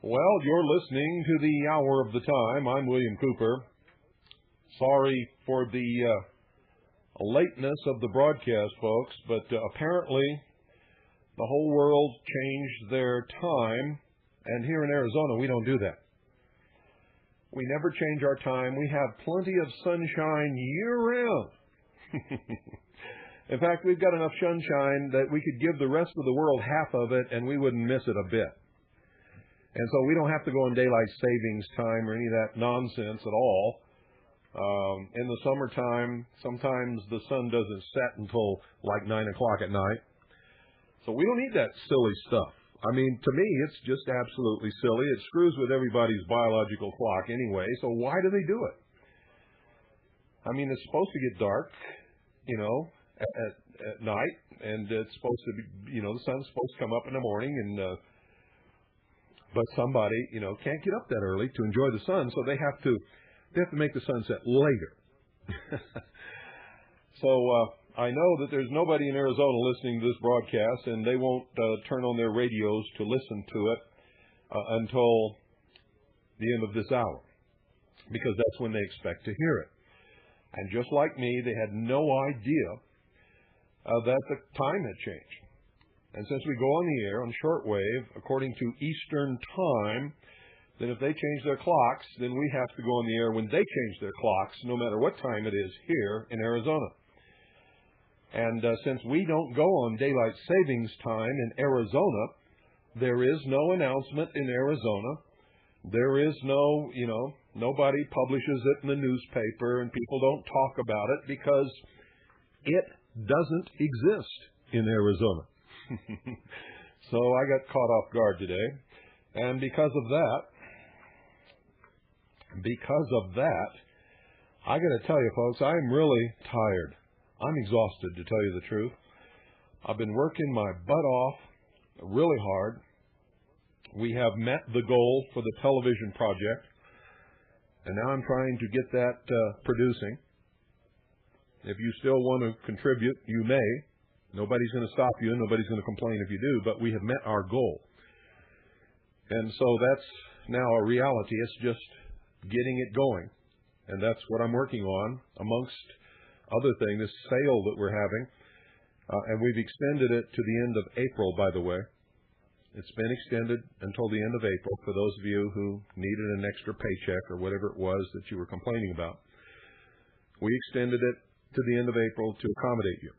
Well, you're listening to the Hour of the Time. I'm William Cooper. Sorry for the lateness of the broadcast, folks, but apparently the whole world changed their time, and here in Arizona we don't do that. We never change our time. We have plenty of sunshine year-round. In fact, we've got enough sunshine that we could give the rest of the world half of it, and we wouldn't miss it a bit. And so we don't have to go on daylight savings time or any of that nonsense at all. In the summertime, sometimes the sun doesn't set until like 9 o'clock at night. So we don't need that silly stuff. I mean, to me, it's just absolutely silly. It screws with everybody's biological clock anyway, so why do they do it? I mean, it's supposed to get dark, you know, at night, and it's supposed to be, you know, the sun's supposed to come up in the morning, and but somebody, you know, can't get up that early to enjoy the sun, so they have to make the sunset later. So I know that there's nobody in Arizona listening to this broadcast, and they won't turn on their radios to listen to it until the end of this hour, because that's when they expect to hear it. And just like me, they had no idea that the time had changed. And since we go on the air on shortwave, according to Eastern Time, then if they change their clocks, then we have to go on the air when they change their clocks, no matter what time it is here in Arizona. And since we don't go on daylight savings time in Arizona, there is no announcement in Arizona. There is no, you know, nobody publishes it in the newspaper, and people don't talk about it because it doesn't exist in Arizona. So I got caught off guard today, and because of that, I got to tell you, folks, I'm really tired. I'm exhausted, to tell you the truth. I've been working my butt off really hard. We have met the goal for the television project, and now I'm trying to get that producing. If you still want to contribute, you may. Nobody's going to stop you, and nobody's going to complain if you do, but we have met our goal. And so that's now a reality. It's just getting it going. And that's what I'm working on, amongst other things, this sale that we're having. And we've extended it to the end of April, by the way. It's been extended until the end of April for those of you who needed an extra paycheck or whatever it was that you were complaining about. We extended it to the end of April to accommodate you.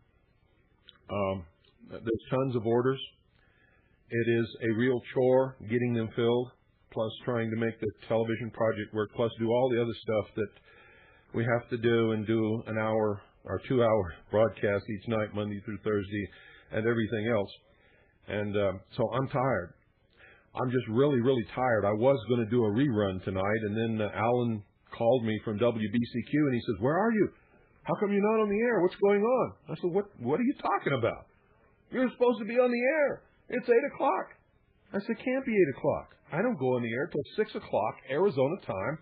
There's tons of orders. It is a real chore getting them filled, plus trying to make the television project work, plus do all the other stuff that we have to do, and do an hour or 2-hour broadcast each night, Monday through Thursday, and everything else. And so I'm tired. I'm just really, really tired. I was going to do a rerun tonight, and then Alan called me from WBCQ, and he says, "Where are you? How come you're not on the air? What's going on?" I said, What are you talking about? You're supposed to be on the air. It's 8 o'clock. I said, "Can't be 8 o'clock. I don't go on the air till 6 o'clock Arizona time,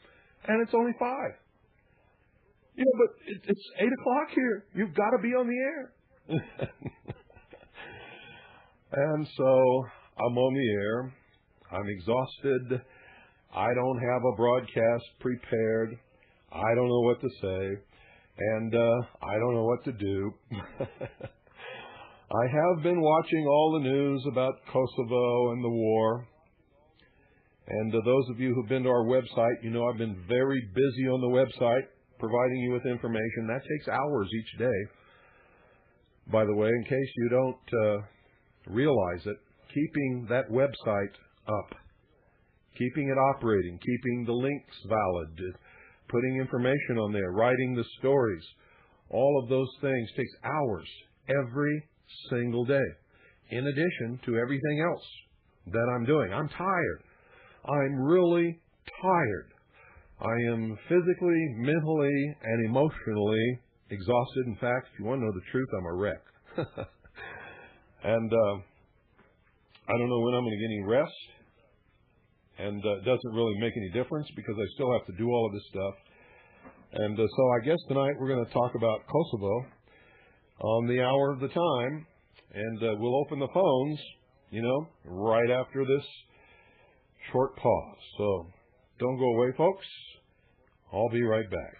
and it's only 5. You know, but it's 8 o'clock here. You've got to be on the air." And so I'm on the air. I'm exhausted. I don't have a broadcast prepared. I don't know what to say. And I don't know what to do. I have been watching all the news about Kosovo and the war. And those of you who've been to our website, you know I've been very busy on the website, providing you with information. That takes hours each day. By the way, in case you don't realize it, keeping that website up, keeping it operating, keeping the links valid, putting information on there, writing the stories, all of those things takes hours every single day, in addition to everything else that I'm doing. I'm tired. I'm really tired. I am physically, mentally, and emotionally exhausted. In fact, if you want to know the truth, I'm a wreck. And I don't know when I'm going to get any rest. And it doesn't really make any difference because I still have to do all of this stuff. And so I guess tonight we're going to talk about Kosovo on the hour of the time. And we'll open the phones, right after this short pause. So don't go away, folks. I'll be right back.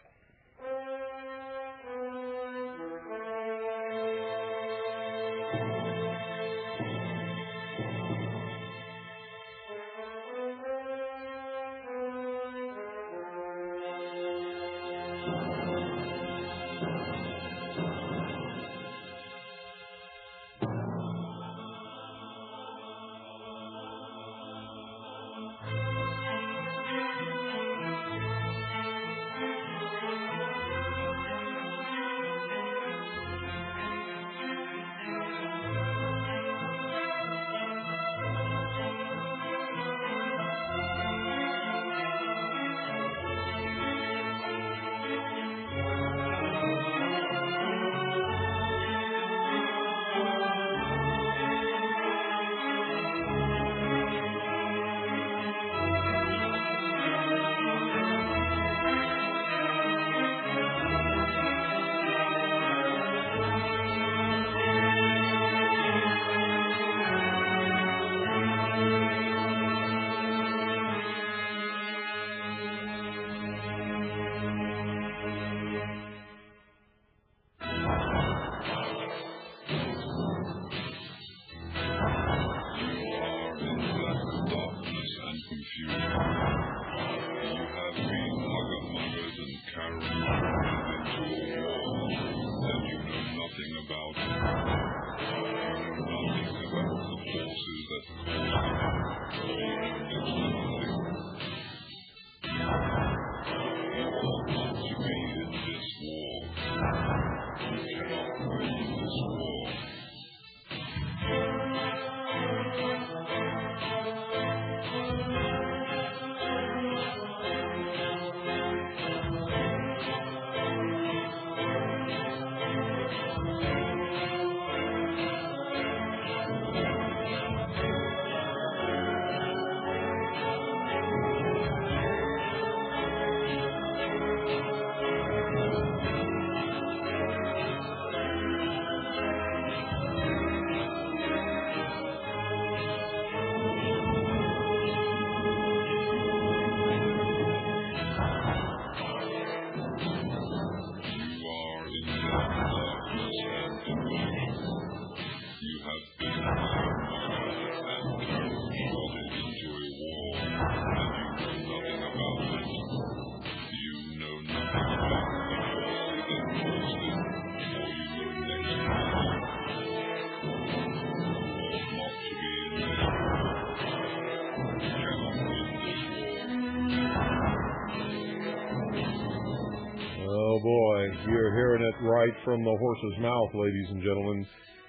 Oh boy, you're hearing it right from the horse's mouth, ladies and gentlemen.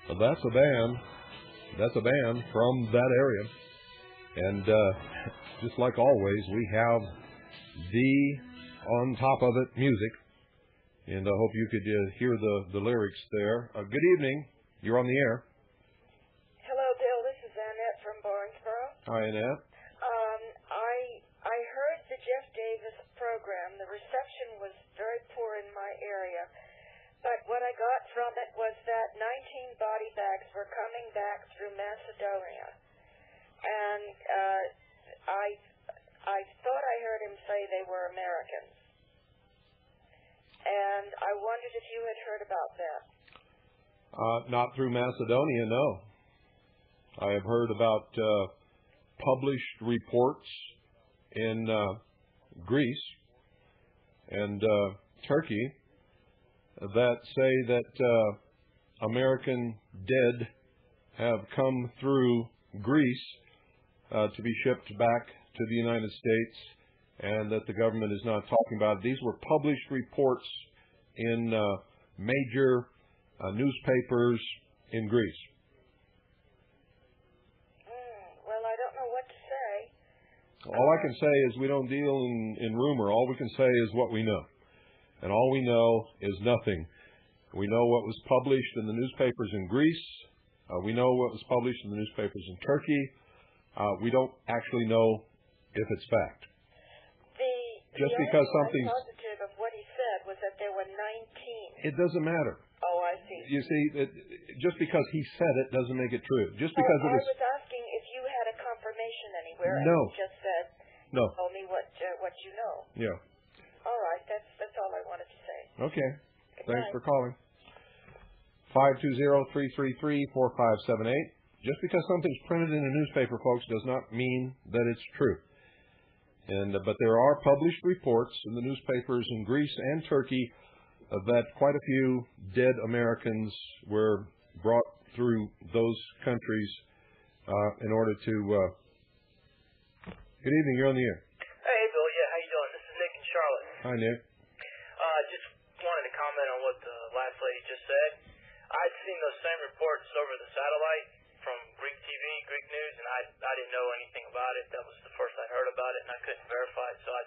That's a band. That's a band from that area. And just like always, we have the on top of it music. And I hope you could hear the lyrics there. Good evening. You're on the air. Hello, Bill. This is Annette from Barnesboro. Hi, Annette. I heard the Jeff Davis program. The reception was very poor in my area. But what I got from it was that 19 body bags were coming back through Macedonia. And I thought I heard him say they were Americans. And I wondered if you had heard about that. Not through Macedonia, no. I have heard about published reports in Greece and Turkey that say that American dead have come through Greece to be shipped back to the United States, and that the government is not talking about it. These were published reports in major newspapers in Greece. Well, I don't know what to say. All I can say is we don't deal in rumor. All we can say is what we know. And all we know is nothing. We know what was published in the newspapers in Greece. We know what was published in the newspapers in Turkey. We don't actually know if it's fact. Just because something's positive of what he said was that there were 19. It doesn't matter. Oh, I see. You see, just because he said it doesn't make it true. Just because I was asking if you had a confirmation anywhere. No. And you just said, no. Tell me what you know. Yeah. All right, that's all I wanted to say. Okay. Goodbye. Thanks for calling. 520-333-4578. Just because something's printed in a newspaper, folks, does not mean that it's true. But there are published reports in the newspapers in Greece and Turkey that quite a few dead Americans were brought through those countries in order to... Good evening, you're on the air. Hey, Bill, yeah, how you doing? This is Nick in Charlotte. Hi, Nick. Just wanted to comment on what the last lady just said. I'd seen those same reports over the satellite from Greek TV, Greek news, and I didn't know anything about it. That was the first I heard about it, and I couldn't verify it, so I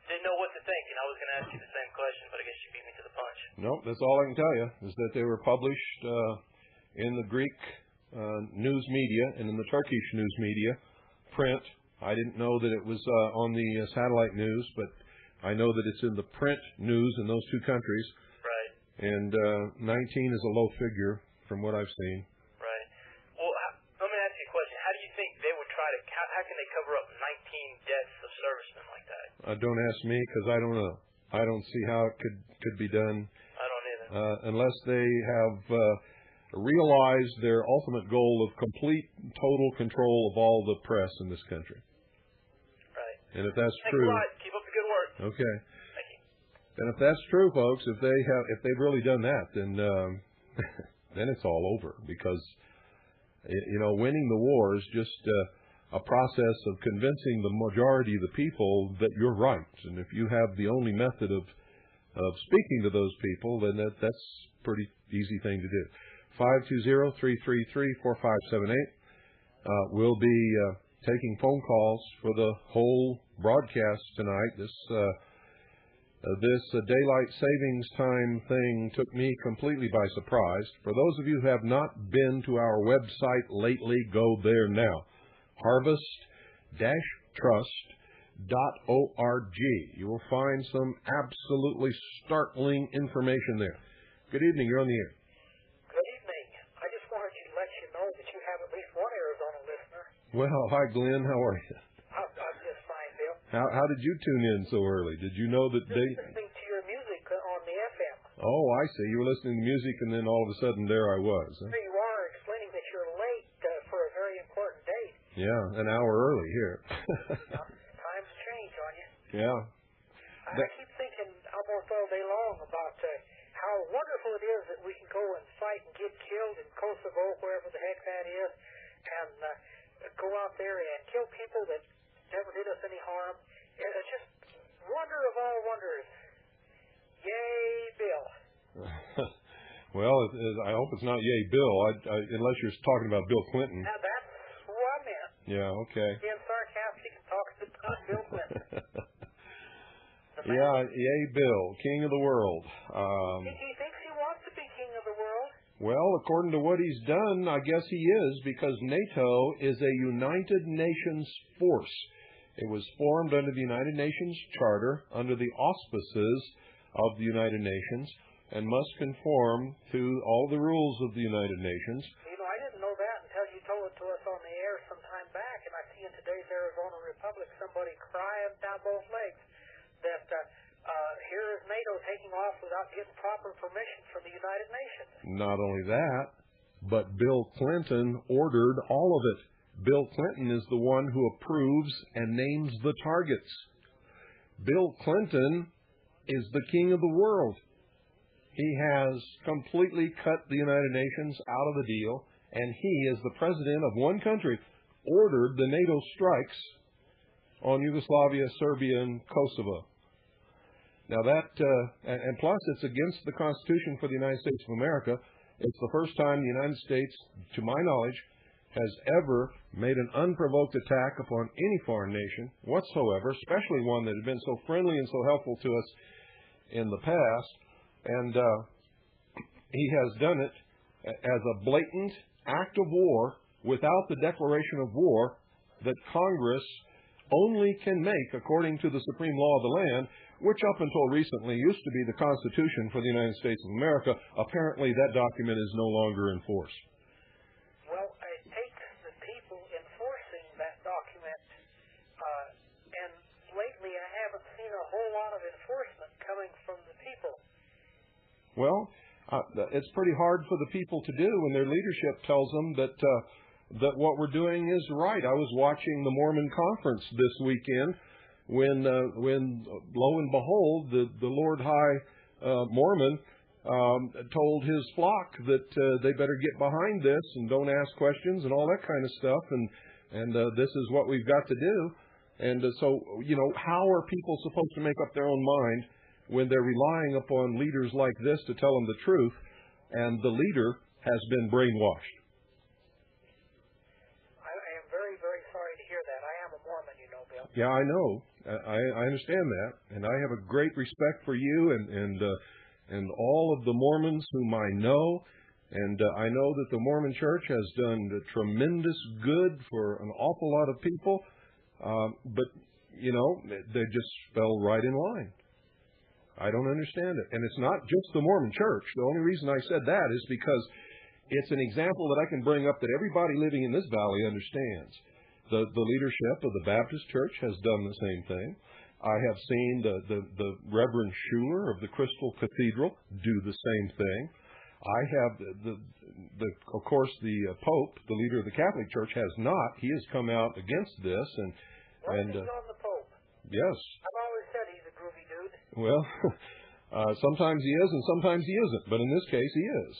didn't know what to think. And I was going to ask you the same question, but I guess you beat me to the punch. Nope, that's all I can tell you, is that they were published in the Greek news media and in the Turkish news media, print. I didn't know that it was on the satellite news, but I know that it's in the print news in those two countries. Right. And 19 is a low figure from what I've seen. Right. Well, let me ask you a question. How do you think they would try to, how can they cover up 19 deaths of servicemen like that? Don't ask me, because I don't know. I don't see how it could be done. I don't either. Unless they have realized their ultimate goal of complete, total control of all the press in this country. Right. And if that's Thanks true... a lot. Keep up the good work. Okay. Thank you. And if that's true, folks, if they've really done that, then then it's all over, because winning the war is just a process of convincing the majority of the people that you're right. And if you have the only method of speaking to those people, then that's a pretty easy thing to do. 520-333-4578. We'll be taking phone calls for the whole broadcast tonight. This daylight savings time thing took me completely by surprise. For those of you who have not been to our website lately, go there now. harvest-trust.org. You will find some absolutely startling information there. Good evening. You're on the air. Good evening. I just wanted to let you know that you have at least one Arizona listener. Well, hi, Glenn. How are you? I'm just fine, Bill. How did you tune in so early? Did you know that they... Listening to your music on the FM. Oh, I see. You were listening to music, and then all of a sudden, there I was. Huh? Here you are explaining that you're late for a very important date. Yeah, an hour early here. Times change on you. Yeah. I keep thinking almost all day long about how wonderful it is that we can go and fight and get killed in Kosovo, wherever the heck that is, and go out there and kill people that never did us any harm. It's just wonder of all wonders. Yay, Bill. Well, I hope it's not yay, Bill, unless you're talking about Bill Clinton. Now, that's who I meant. Yeah, okay. Being sarcastic and talking about Bill Clinton. Yeah, yay, Bill, king of the world. He thinks he wants to be king of the world. Well, according to what he's done, I guess he is, because NATO is a United Nations force. It was formed under the United Nations Charter, under the auspices of the United Nations, and must conform to all the rules of the United Nations. I didn't know that until you told it to us on the air some time back, and I see in today's Arizona Republic somebody crying down both legs that here is NATO taking off without getting proper permission from the United Nations. Not only that, but Bill Clinton ordered all of it. Bill Clinton is the one who approves and names the targets. Bill Clinton is the king of the world. He has completely cut the United Nations out of the deal, and he, as the president of one country, ordered the NATO strikes on Yugoslavia, Serbia, and Kosovo. Now and plus it's against the Constitution for the United States of America. It's the first time the United States, to my knowledge, has ever made an unprovoked attack upon any foreign nation whatsoever, especially one that had been so friendly and so helpful to us in the past. And he has done it as a blatant act of war without the declaration of war that Congress only can make according to the supreme law of the land, which up until recently used to be the Constitution for the United States of America. Apparently that document is no longer in force. Well, I take the people enforcing that document, and lately I haven't seen a whole lot of enforcement coming from the people. Well, it's pretty hard for the people to do when their leadership tells them that what we're doing is right. I was watching the Mormon conference this weekend when lo and behold, the Lord High Mormon told his flock that they better get behind this and don't ask questions and all that kind of stuff, and this is what we've got to do. And so, how are people supposed to make up their own mind when they're relying upon leaders like this to tell them the truth, and the leader has been brainwashed? I am very, very sorry to hear that. I am a Mormon, Bill. Yeah, I know. I understand that, and I have a great respect for you and all of the Mormons whom I know, and I know that the Mormon Church has done tremendous good for an awful lot of people, but they just fell right in line. I don't understand it. And it's not just the Mormon Church. The only reason I said that is because it's an example that I can bring up that everybody living in this valley understands. The leadership of the Baptist Church has done the same thing. I have seen the Reverend Schuler of the Crystal Cathedral do the same thing. I have of course the Pope, the leader of the Catholic Church, has not. He has come out against this What's on the Pope? Yes. I've always said he's a groovy dude. Well, sometimes he is and sometimes he isn't, but in this case he is.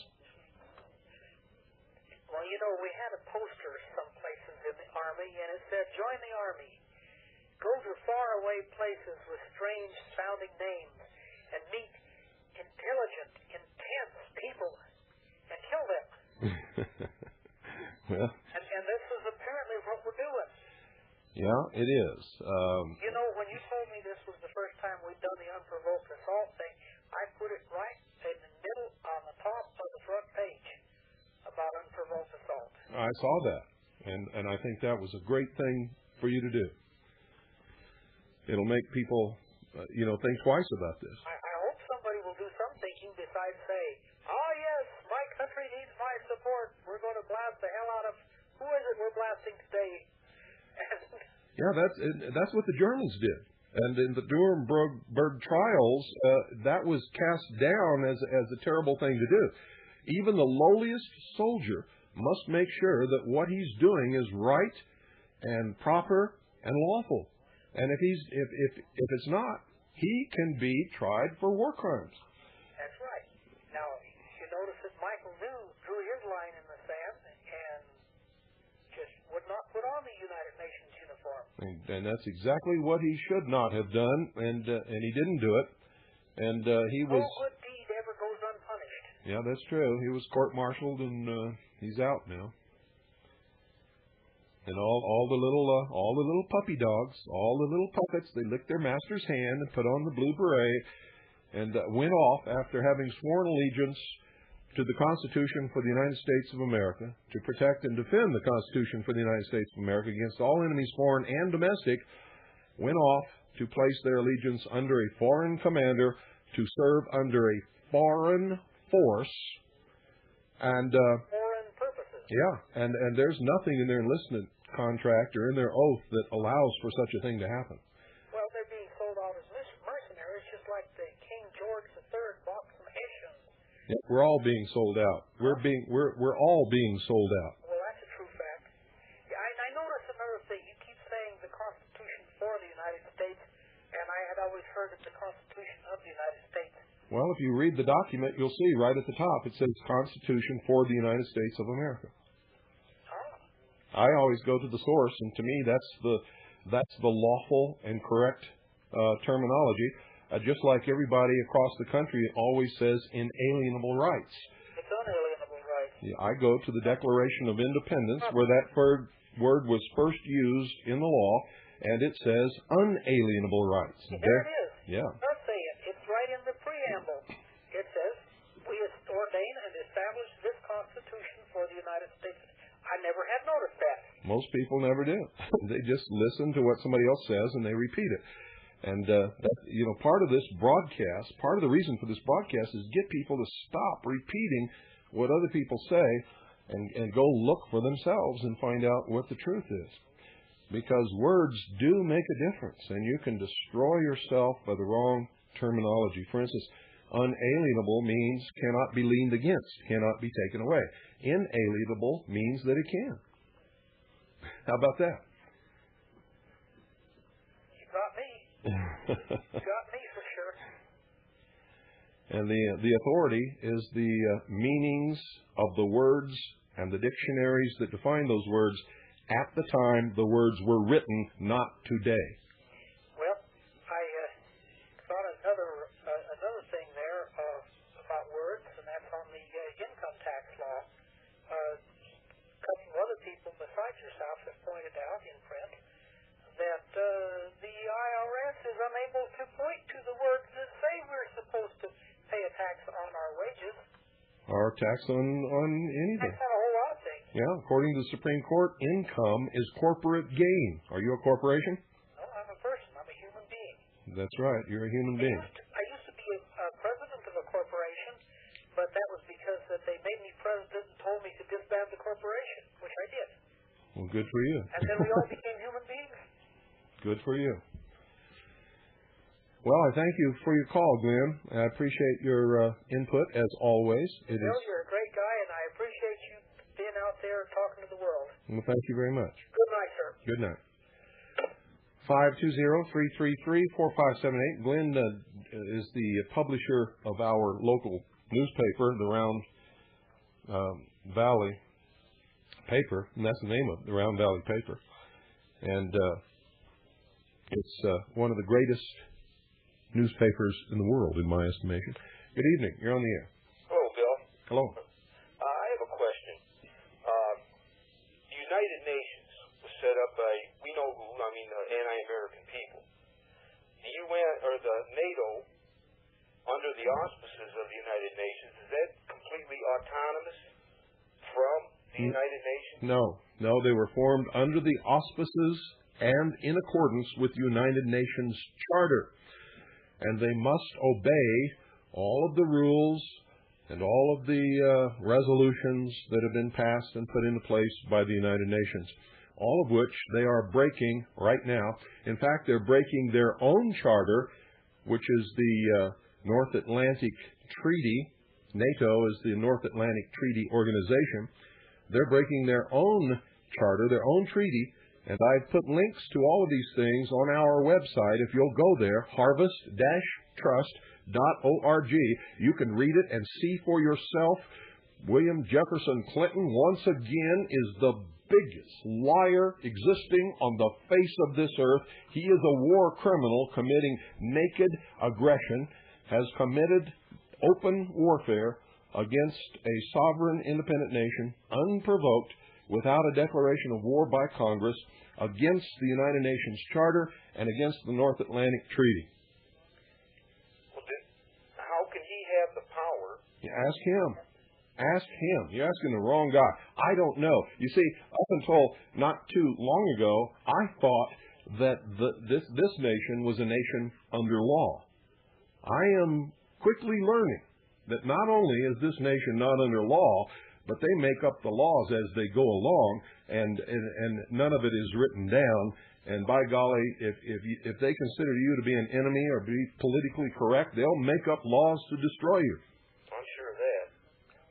Well, we had a poster some places in the Army, and it said, "Join the Army. Go to faraway places with strange-sounding names and meet intelligent, intense people and kill them." Well. And this is apparently what we're doing. Yeah, it is. When you told me this was the first time we'd done the unprovoked assault thing, I put it right in the middle on the top of the front page about unprovoked assault. I saw that, and I think that was a great thing for you to do. It'll make people, think twice about this. I hope somebody will do some thinking besides say, "Oh yes, my country needs my support. We're going to blast the hell out of who is it we're blasting today?" Yeah, that's what the Germans did. And in the Nuremberg trials, that was cast down as a terrible thing to do. Even the lowliest soldier must make sure that what he's doing is right and proper and lawful. And if it's not, he can be tried for war crimes. That's right. Now, you notice that Michael drew his line in the sand and just would not put on the United Nations uniform. And that's exactly what he should not have done, and he didn't do it. And he was. No good deed ever goes unpunished. Yeah, that's true. He was court-martialed, and he's out now. And all the little puppy dogs, all the little puppets, they licked their master's hand and put on the blue beret, and went off after having sworn allegiance to the Constitution for the United States of America, to protect and defend the Constitution for the United States of America against all enemies, foreign and domestic, went off to place their allegiance under a foreign commander, to serve under a foreign force, and foreign purposes. Yeah, and there's nothing in their enlistment contract or in their oath that allows for such a thing to happen. Well, they're being sold out as mercenaries, just like the King George III bought some Hessians. Yeah, we're all being sold out. We're all being sold out. Well, that's a true fact. Yeah, I notice another thing. You keep saying the Constitution for the United States, And I had always heard of the Constitution of the United States. Well, if you read the document, you'll see right at the top it says Constitution for the United States of America. I always go to the source, and to me that's the lawful and correct terminology. Just like everybody across the country always says inalienable rights. It's unalienable rights. Yeah, I go to the Declaration of Independence where that word was first used in the law, and it says unalienable rights. There it is. Yeah. It does say it. It's right in the preamble. It says, we ordain and establish this Constitution for the United States. I never had noticed that. Most people never do. They just listen to what somebody else says and they repeat it. And part of this broadcast, part of the reason for this broadcast is get people to stop repeating what other people say and go look for themselves and find out what the truth is. Because words do make a difference, and you can destroy yourself by the wrong terminology. For instance, unalienable means cannot be leaned against, cannot be taken away. Inalienable means that it can. How about that? You got me. You got me for sure. And the authority is the meanings of the words and the dictionaries that define those words at the time the words were written, not today. Well, I thought another thing there about words, and that's on the income tax law. A couple of other people besides yourself have pointed out in print that the IRS is unable to point to the words that say we're supposed to pay a tax on our wages. Or tax on anything. Tax on a whole lot of things. Yeah, according to the Supreme Court, income is corporate gain. Are you a corporation? No, I'm a person. I'm a human being. That's right. You're a human being. I used to be a president of a corporation, but that was because that they made me president and told me to disband the corporation, which I did. Well, good for you. And then we all became human beings. Good for you. Well, I thank you for your call, Glenn. I appreciate your input, as always. Bill, you're a great guy, and I appreciate you being out there talking to the world. Well, thank you very much. Good night, sir. Good night. 520-333-4578. Glenn is the publisher of our local newspaper, the Round Valley Paper, and that's the name of it, the Round Valley Paper. And it's one of the greatest newspapers in the world, in my estimation. Good evening. You're on the air. Hello, Bill. Hello. I have a question. The United Nations was set up by, we know who, anti-American people. The UN, or the NATO, under the auspices of the United Nations, is that completely autonomous from the United Nations? No, they were formed under the auspices and in accordance with the United Nations Charter. And they must obey all of the rules and all of the resolutions that have been passed and put into place by the United Nations, all of which they are breaking right now. In fact, they're breaking their own charter, which is the North Atlantic Treaty. NATO is the North Atlantic Treaty Organization. They're breaking their own charter, their own treaty. And I've put links to all of these things on our website. If you'll go there, harvest-trust.org, you can read it and see for yourself. William Jefferson Clinton, once again, is the biggest liar existing on the face of this earth. He is a war criminal committing naked aggression, has committed open warfare against a sovereign independent nation, unprovoked, without a declaration of war by Congress, against the United Nations Charter and against the North Atlantic Treaty. Well, how can he have the power? Ask him. Ask him. You're asking the wrong guy. I don't know. You see, up until not too long ago, I thought that this nation was a nation under law. I am quickly learning that not only is this nation not under law, but they make up the laws as they go along, and none of it is written down. And by golly, if they consider you to be an enemy or be politically correct, they'll make up laws to destroy you. I'm sure of that.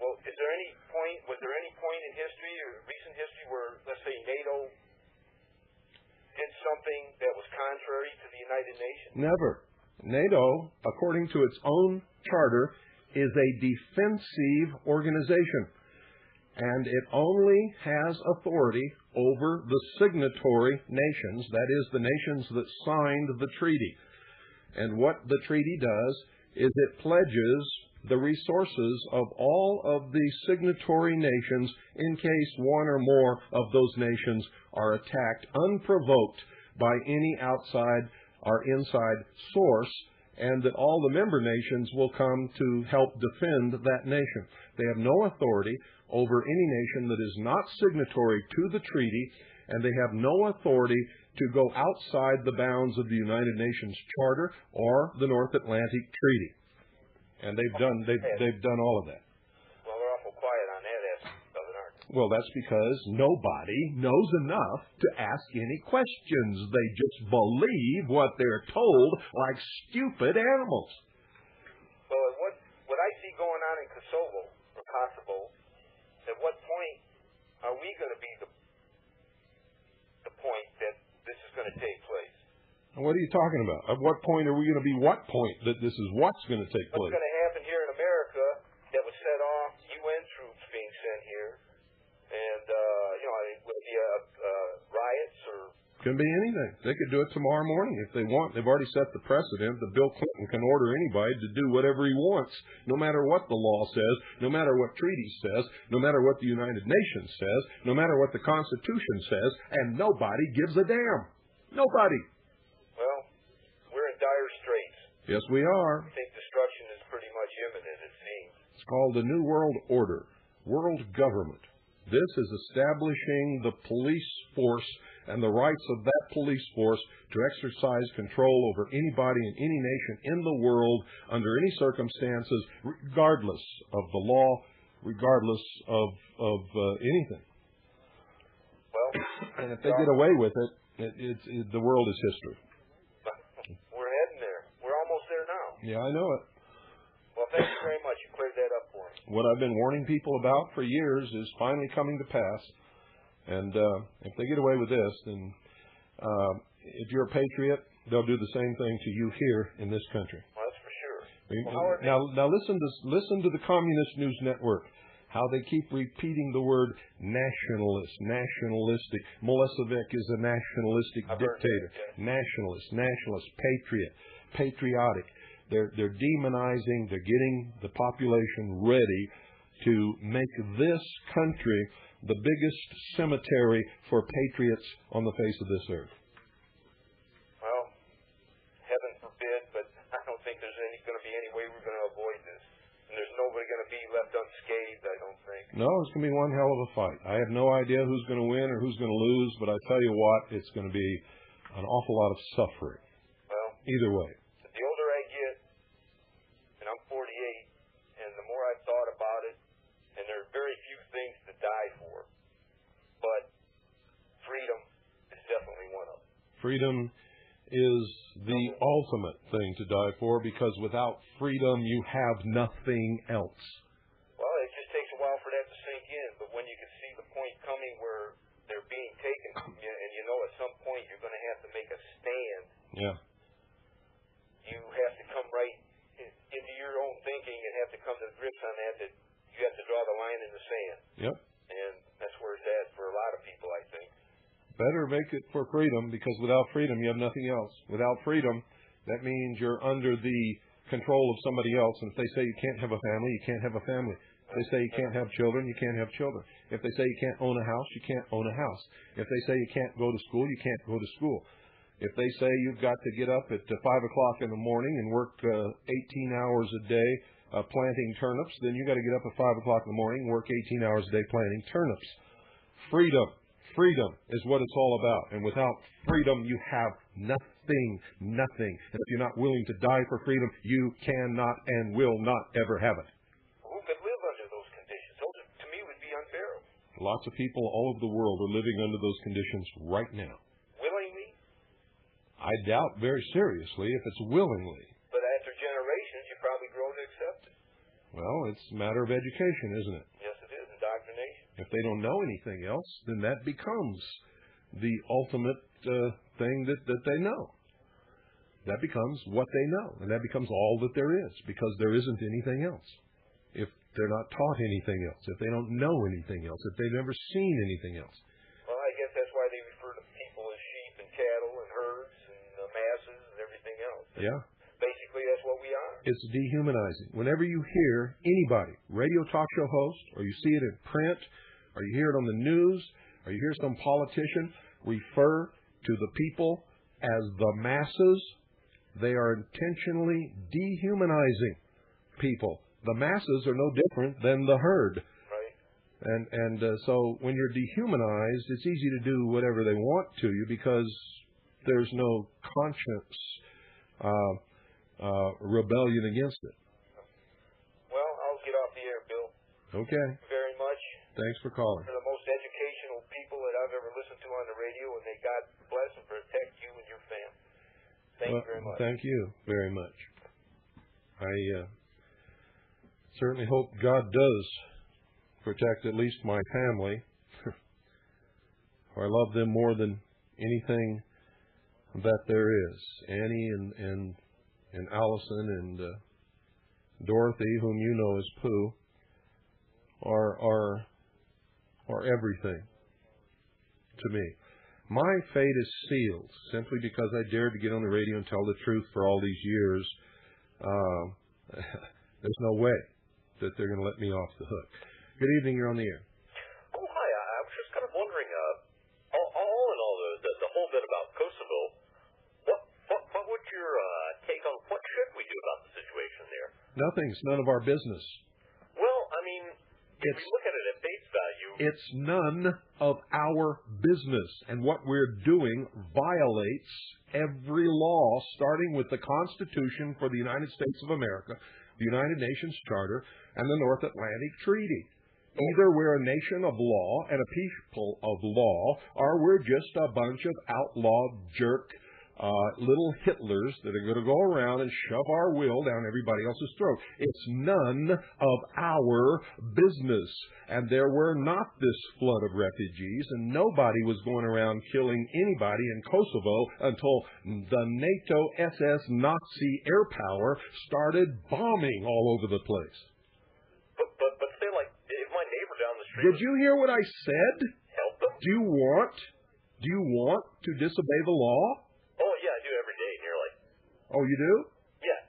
Well, was there any point in history or recent history where, let's say, NATO did something that was contrary to the United Nations? Never. NATO, according to its own charter, is a defensive organization, and it only has authority over the signatory nations, that is, the nations that signed the treaty. And what the treaty does is it pledges the resources of all of the signatory nations in case one or more of those nations are attacked unprovoked by any outside or inside source, and that all the member nations will come to help defend that nation. They have no authority over any nation that is not signatory to the treaty, and they have no authority to go outside the bounds of the United Nations Charter or the North Atlantic Treaty. And they've done all of that. Well, they're awful quiet on that aspect of it, aren't they? Well, that's because nobody knows enough to ask any questions. They just believe what they're told like stupid animals. Well, what I see going on in Kosovo, at what point are we going to be the point that this is going to take place? What are you talking about? At what point are we going to be what point that this is what's going to take place? What's going to happen here in America that would set off UN troops being sent here, and will it be riots or? Can be anything. They could do it tomorrow morning if they want. They've already set the precedent that Bill Clinton can order anybody to do whatever he wants, no matter what the law says, no matter what treaty says, no matter what the United Nations says, no matter what the Constitution says, and nobody gives a damn. Nobody. Well, we're in dire straits. Yes, we are. I think destruction is pretty much imminent, it seems. It's called the New World Order, world government. This is establishing the police force and the rights of that police force to exercise control over anybody in any nation in the world under any circumstances, regardless of the law, regardless of anything. Well, and if they get away with it, the world is history. We're heading there. We're almost there now. Yeah, I know it. Well, thank you very much. You cleared that up for me. What I've been warning people about for years is finally coming to pass. And if they get away with this, then if you're a patriot, they'll do the same thing to you here in this country. Well, that's for sure. Now listen to the Communist News Network. How they keep repeating the word nationalist, nationalistic. Milosevic is a nationalistic dictator. Nationalist, patriot, patriotic. They're demonizing, they're getting the population ready to make this country the biggest cemetery for patriots on the face of this earth. Well, heaven forbid, but I don't think there's going to be any way we're going to avoid this. And there's nobody going to be left unscathed, I don't think. No, it's going to be one hell of a fight. I have no idea who's going to win or who's going to lose, but I tell you what, it's going to be an awful lot of suffering. Well, either way. The older I get, and I'm 48, and the more I've thought about it, and there are very few things to die for, but freedom is definitely one of them. Freedom is the ultimate thing to die for, because without freedom you have nothing else. Well, it just takes a while for that to sink in, but when you can see the point coming where they're being taken, and at some point you're going to have to make a stand. Yeah. You have to come right into your own thinking and have to come to grips on that you have to draw the line in the sand. Yep. And that's where it's at for a lot of people, I think. Better make it for freedom, because without freedom you have nothing else. Without freedom, that means you're under the control of somebody else. And if they say you can't have a family, you can't have a family. If they say you can't have children, you can't have children. If they say you can't own a house, you can't own a house. If they say you can't go to school, you can't go to school. If they say you've got to get up at 5 o'clock in the morning and work 18 hours a day planting turnips, then you've got to get up at 5 o'clock in the morning and work 18 hours a day planting turnips. Freedom. Freedom is what it's all about. And without freedom, you have nothing. Nothing. And if you're not willing to die for freedom, you cannot and will not ever have it. Who could live under those conditions? Those, to me, would be unbearable. Lots of people all over the world are living under those conditions right now. Willingly? I doubt very seriously if it's willingly. But after generations, you probably grow to accept it. Well, it's a matter of education, isn't it? Yes, it is. Indoctrination. If they don't know anything else, then that becomes the ultimate thing that they know. That becomes what they know, and that becomes all that there is, because there isn't anything else. If they're not taught anything else, if they don't know anything else, if they've never seen anything else. Well, I guess that's why they refer to people as sheep and cattle and herds and masses and everything else. Yeah. Basically, that's what we are. It's dehumanizing. Whenever you hear anybody, radio talk show host, or you see it in print, or you hear it on the news, or you hear some politician refer to the people as the masses, they are intentionally dehumanizing people. The masses are no different than the herd. Right. And so when you're dehumanized, it's easy to do whatever they want to you because there's no conscience rebellion against it. Well, I'll get off the air, Bill. Okay. Thank you very much. Thanks for calling. They're the most educational people that I've ever listened to on the radio, and may God bless and protect you and your family. Thank you very much. Thank you very much. I certainly hope God does protect at least my family. I love them more than anything that there is. Annie and Allison and Dorothy, whom you know as Pooh, are everything to me. My fate is sealed simply because I dared to get on the radio and tell the truth for all these years. There's no way that they're going to let me off the hook. Good evening. You're on the air. Oh, hi. I was just kind of wondering, all in all, the whole bit about Kosovo, what would your take on what should we do about the situation there? Nothing. It's none of our business. Well, I mean, if we look at it at face value, it's none of our business. And what we're doing violates every law, starting with the Constitution for the United States of America, the United Nations Charter, and the North Atlantic Treaty. Either we're a nation of law and a people of law, or we're just a bunch of outlawed jerk little Hitlers that are going to go around and shove our will down everybody else's throat. It's none of our business. And there were not this flood of refugees, and nobody was going around killing anybody in Kosovo until the NATO SS Nazi air power started bombing all over the place. But say, like, if my neighbor down the street... Did you hear what I said? Help them? Do you want to disobey the law? Oh, yeah, I do every day, nearly. Oh, you do? Yeah.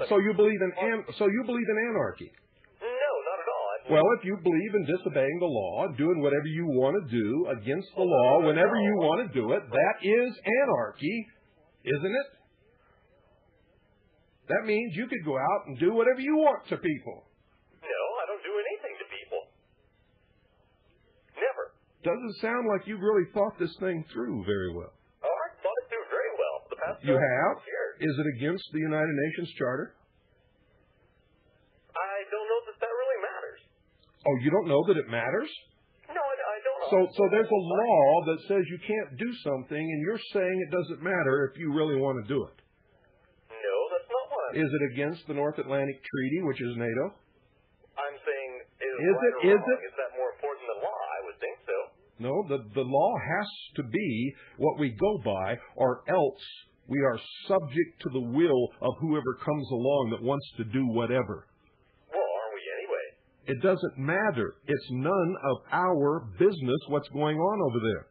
So you believe in anarchy? No, not at all. Well, if you believe in disobeying the law, doing whatever you want to do against the law whenever you want to do it, that is anarchy, isn't it? That means you could go out and do whatever you want to people. No, I don't do anything to people. Never. Doesn't sound like you've really thought this thing through very well. Oh, I thought it through very well. The past You have? years. Is it against the United Nations Charter? I don't know that really matters. Oh, you don't know that it matters? No, I don't know. So there's a law that says you can't do something, and you're saying it doesn't matter if you really want to do it. No, that's not what I'm saying. Is it against the North Atlantic Treaty, which is NATO? I'm saying, is that more important than law? I would think so. No, the law has to be what we go by, or else we are subject to the will of whoever comes along that wants to do whatever. Well, aren't we anyway? It doesn't matter. It's none of our business what's going on over there.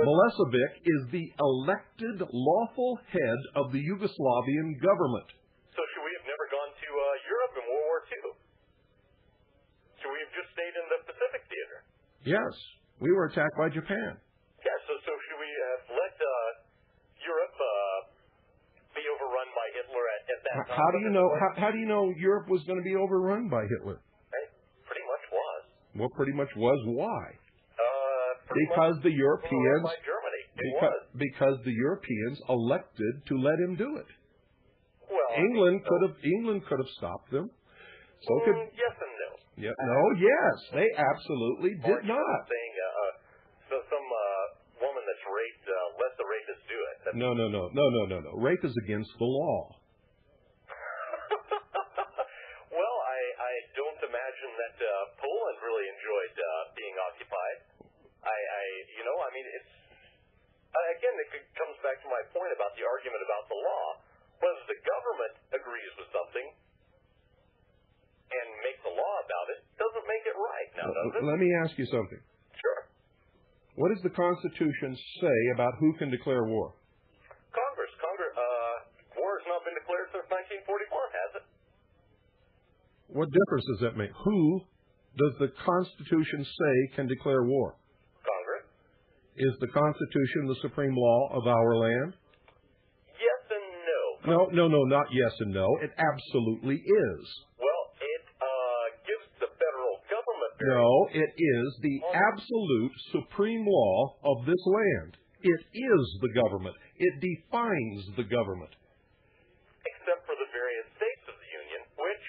Milosevic is the elected lawful head of the Yugoslavian government. So should we have never gone to Europe in World War II? Should we have just stayed in the Pacific theater? Yes, we were attacked by Japan. Yeah, so should we have let Europe be overrun by Hitler at that time? How do you know Europe was going to be overrun by Hitler? It pretty much was. Well, pretty much was. Why? Because the Europeans, by Germany. because the Europeans elected to let him do it. Well, England could have stopped them. Yes and no. Yeah, no, yes, they absolutely did not. Saying some woman that's raped, let the rapist do it. No. Rape is against the law. Well, I don't imagine that Poland really enjoyed being occupied. again, it comes back to my point about the argument about the law. Whether the government agrees with something and makes a law about it doesn't make it right, now does it? Let me ask you something. Sure. What does the Constitution say about who can declare war? Congress. War has not been declared since 1941, has it? What difference does that make? Who does the Constitution say can declare war? Congress. Is the Constitution the supreme law of our land? Yes and no. No, not yes and no. It absolutely is. Well, it gives the federal government... No, it is the absolute supreme law of this land. It is the government. It defines the government. Except for the various states of the Union, which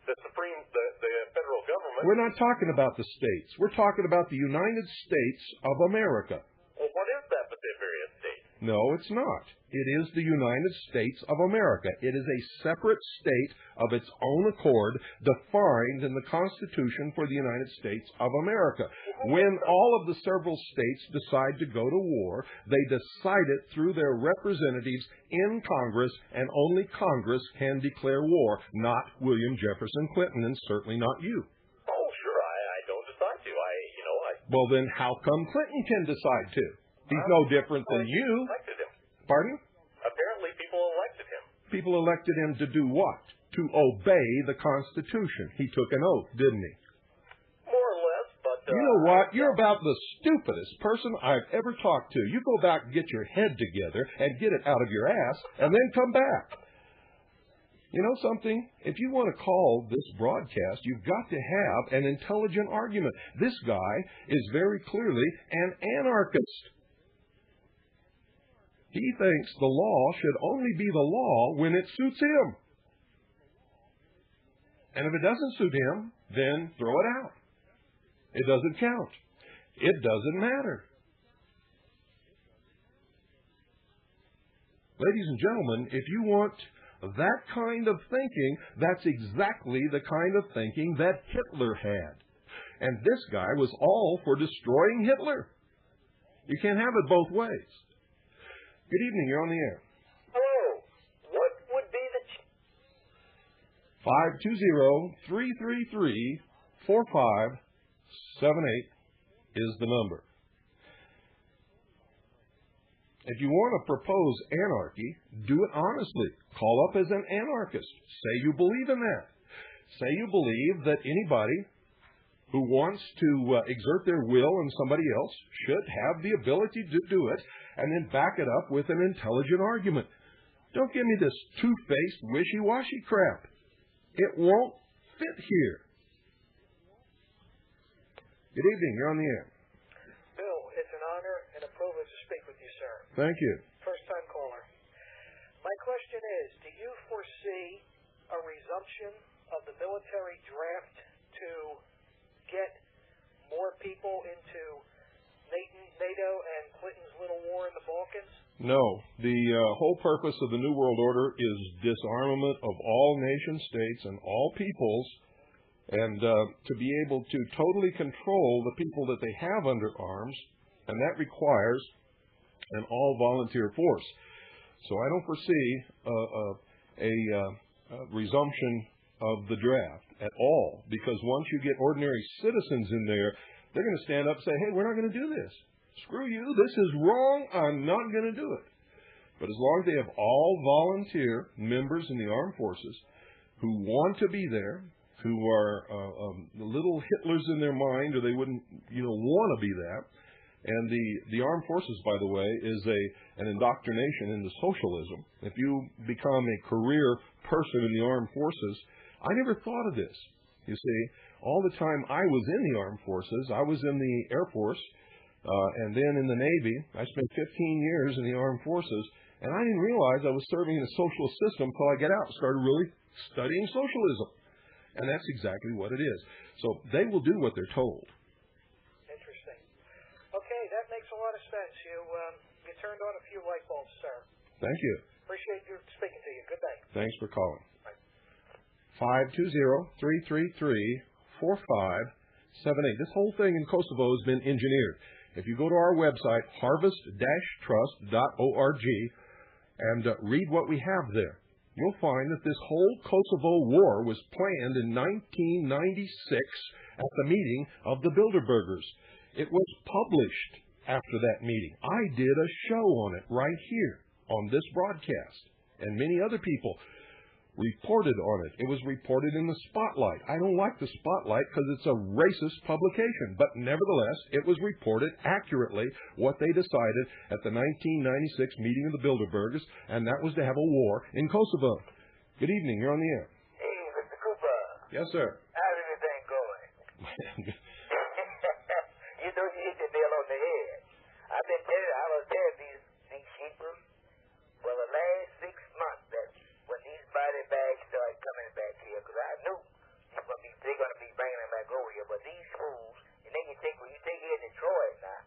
the federal government... We're not talking about the states. We're talking about the United States of America. Well, what is that but the various states? No, it's not. It is the United States of America. It is a separate state of its own accord defined in the Constitution for the United States of America. When all of the several states decide to go to war, they decide it through their representatives in Congress, and only Congress can declare war, not William Jefferson Clinton, and certainly not you. Oh, sure, I don't decide to. Well, then how come Clinton can decide to? He's no different than you. Elected him. Pardon? Apparently people elected him. People elected him to do what? To obey the Constitution. He took an oath, didn't he? More or less, but... You know what? You're about the stupidest person I've ever talked to. You go back and get your head together and get it out of your ass, and then come back. You know something? If you want to call this broadcast, you've got to have an intelligent argument. This guy is very clearly an anarchist. He thinks the law should only be the law when it suits him. And if it doesn't suit him, then throw it out. It doesn't count. It doesn't matter. Ladies and gentlemen, if you want that kind of thinking, that's exactly the kind of thinking that Hitler had. And this guy was all for destroying Hitler. You can't have it both ways. Good evening, you're on the air. Hello. What would be the... 520-333-4578 is the number. If you want to propose anarchy, do it honestly. Call up as an anarchist. Say you believe in that. Say you believe that anybody who wants to exert their will on somebody else should have the ability to do it, and then back it up with an intelligent argument. Don't give me this two-faced, wishy-washy crap. It won't fit here. Good evening. You're on the air. Bill, it's an honor and a privilege to speak with you, sir. Thank you. First-time caller. My question is, do you foresee a resumption of the military draft to get more people into NATO and Clinton's little war in the Balkans? No. The whole purpose of the New World Order is disarmament of all nation states and all peoples, and to be able to totally control the people that they have under arms, and that requires an all-volunteer force. So I don't foresee a resumption of the draft at all, because once you get ordinary citizens in there, they're going to stand up and say, hey, we're not going to do this. Screw you. This is wrong. I'm not going to do it. But as long as they have all volunteer members in the armed forces who want to be there, who are little Hitlers in their mind, or they wouldn't, want to be that. And the armed forces, by the way, is an indoctrination into socialism. If you become a career person in the armed forces, I never thought of this. You see, all the time I was in the armed forces, I was in the Air Force, and then in the Navy. I spent 15 years in the armed forces, and I didn't realize I was serving in a socialist system until I got out and started really studying socialism. And that's exactly what it is. So they will do what they're told. Interesting. Okay, that makes a lot of sense. You turned on a few light bulbs, sir. Thank you. Appreciate you speaking to you. Good day. Thanks for calling. 520-333-4578. This whole thing in Kosovo has been engineered. If you go to our website, harvest-trust.org, and read what we have there, you'll find that this whole Kosovo war was planned in 1996 at the meeting of the Bilderbergers. It was published after that meeting. I did a show on it right here on this broadcast, and many other people reported on it. It was reported in the Spotlight. I don't like the Spotlight because it's a racist publication, but nevertheless, it was reported accurately what they decided at the 1996 meeting of the Bilderbergers, and that was to have a war in Kosovo. Good evening. You're on the air. Hey, Mr. Cooper. Yes, sir. How's everything going? You know, you hit the nail on the head. I've been telling you, I was telling these people for the last 6 months that when these body bags started coming back here, because I knew they're going to be bringing them back over here, but these fools, and then when you take here in Detroit now,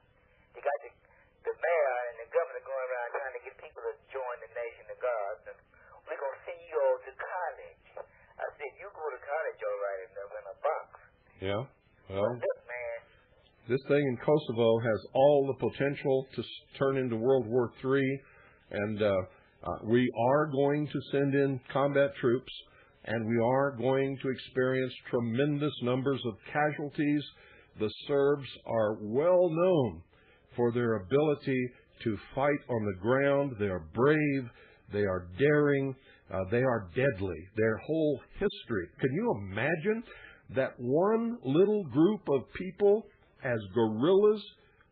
they got the mayor and the governor going around trying to get people to join the National Guard, and we're going to send you all to college. I said, you go to college all right enough in a box. Yeah, well, look, man, this thing in Kosovo has all the potential to turn into World War III, and we are going to send in combat troops, and we are going to experience tremendous numbers of casualties. The Serbs are well known for their ability to fight on the ground. They are brave. They are daring. They are deadly. Their whole history. Can you imagine that one little group of people as guerrillas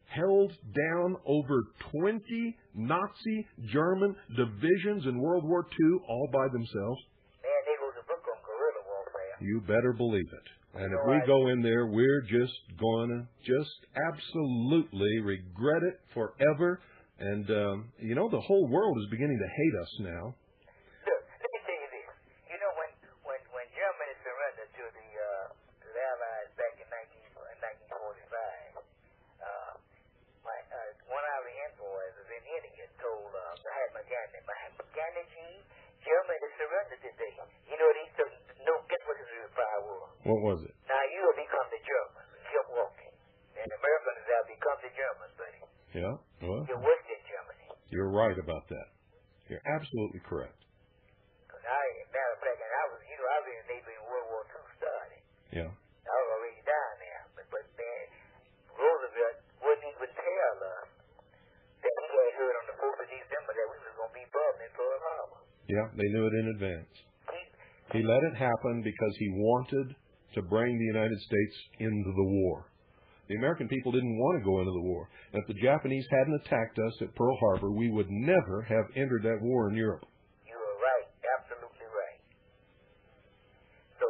held down over 20 Nazi German divisions in World War II all by themselves? Man, there goes a book on guerrilla warfare. You better believe it. And if we go in there, we're just going to absolutely regret it forever. And, the whole world is beginning to hate us now. Look, let me tell you this. You know, when Germany surrendered to the Allies back in 1945, one of the envoys was in India told Mahatma Gandhi, Germany surrendered today. You know, guess what his reply was? What was it? Now you will become the Germans. Keep walking. And the Americans have become the Germans, buddy. Yeah, well, You're worse than Germany. You're right about that. You're absolutely correct. Because matter of fact, I was in the Navy when World War II started. Yeah. I was already down there. But man, Roosevelt wouldn't even tell us that he had heard on the 4th of December that we was going to be bombed in Pearl Harbor. Yeah, they knew it in advance. He let it happen because he wanted to bring the United States into the war. The American people didn't want to go into the war. And if the Japanese hadn't attacked us at Pearl Harbor, we would never have entered that war in Europe. You are right. Absolutely right. So,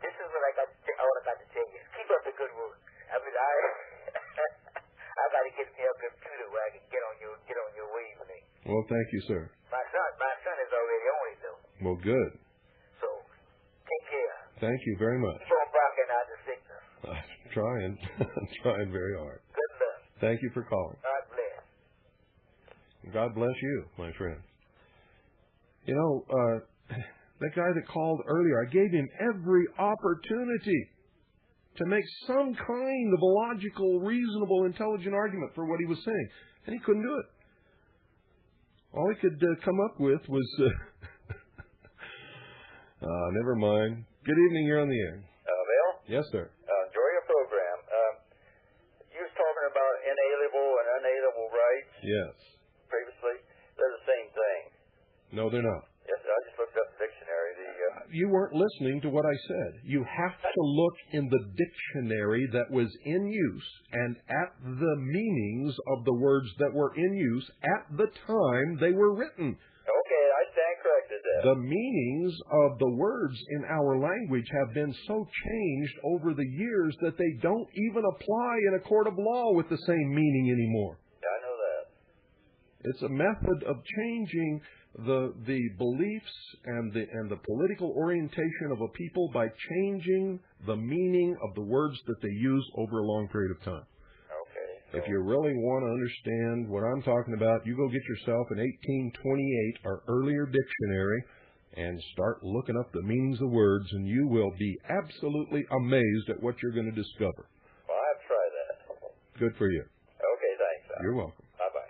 this is what I got to tell you. Keep up the good work. I mean, I got to get me a computer where I can get on your wavelength. Well, thank you, sir. My son is already on it, though. Well, good. So, take care. Thank you very much. Keep on blocking out the signal. I'm trying. I'm trying very hard. Good luck. Thank you for calling. God bless. God bless you, my friend. You know, that guy that called earlier, I gave him every opportunity to make some kind of a logical, reasonable, intelligent argument for what he was saying, and he couldn't do it. All he could come up with was, never mind. Good evening, you're on the air. Bill? Yes, sir. Enjoy your program. You was talking about inalienable and unalienable rights. Yes. Previously. They're the same thing. No, they're not. Yes, I just looked up the dictionary. You weren't listening to what I said. You have to look in the dictionary that was in use and at the meanings of the words that were in use at the time they were written. Okay, I stand corrected then. The meanings of the words in our language have been so changed over the years that they don't even apply in a court of law with the same meaning anymore. Yeah, I know that. It's a method of changing the beliefs and the political orientation of a people by changing the meaning of the words that they use over a long period of time. Okay. If you really want to understand what I'm talking about, you go get yourself an 1828 or earlier dictionary and start looking up the meanings of words, and you will be absolutely amazed at what you're going to discover. Well, I'll try that. Good for you. out. You're welcome. Bye-bye.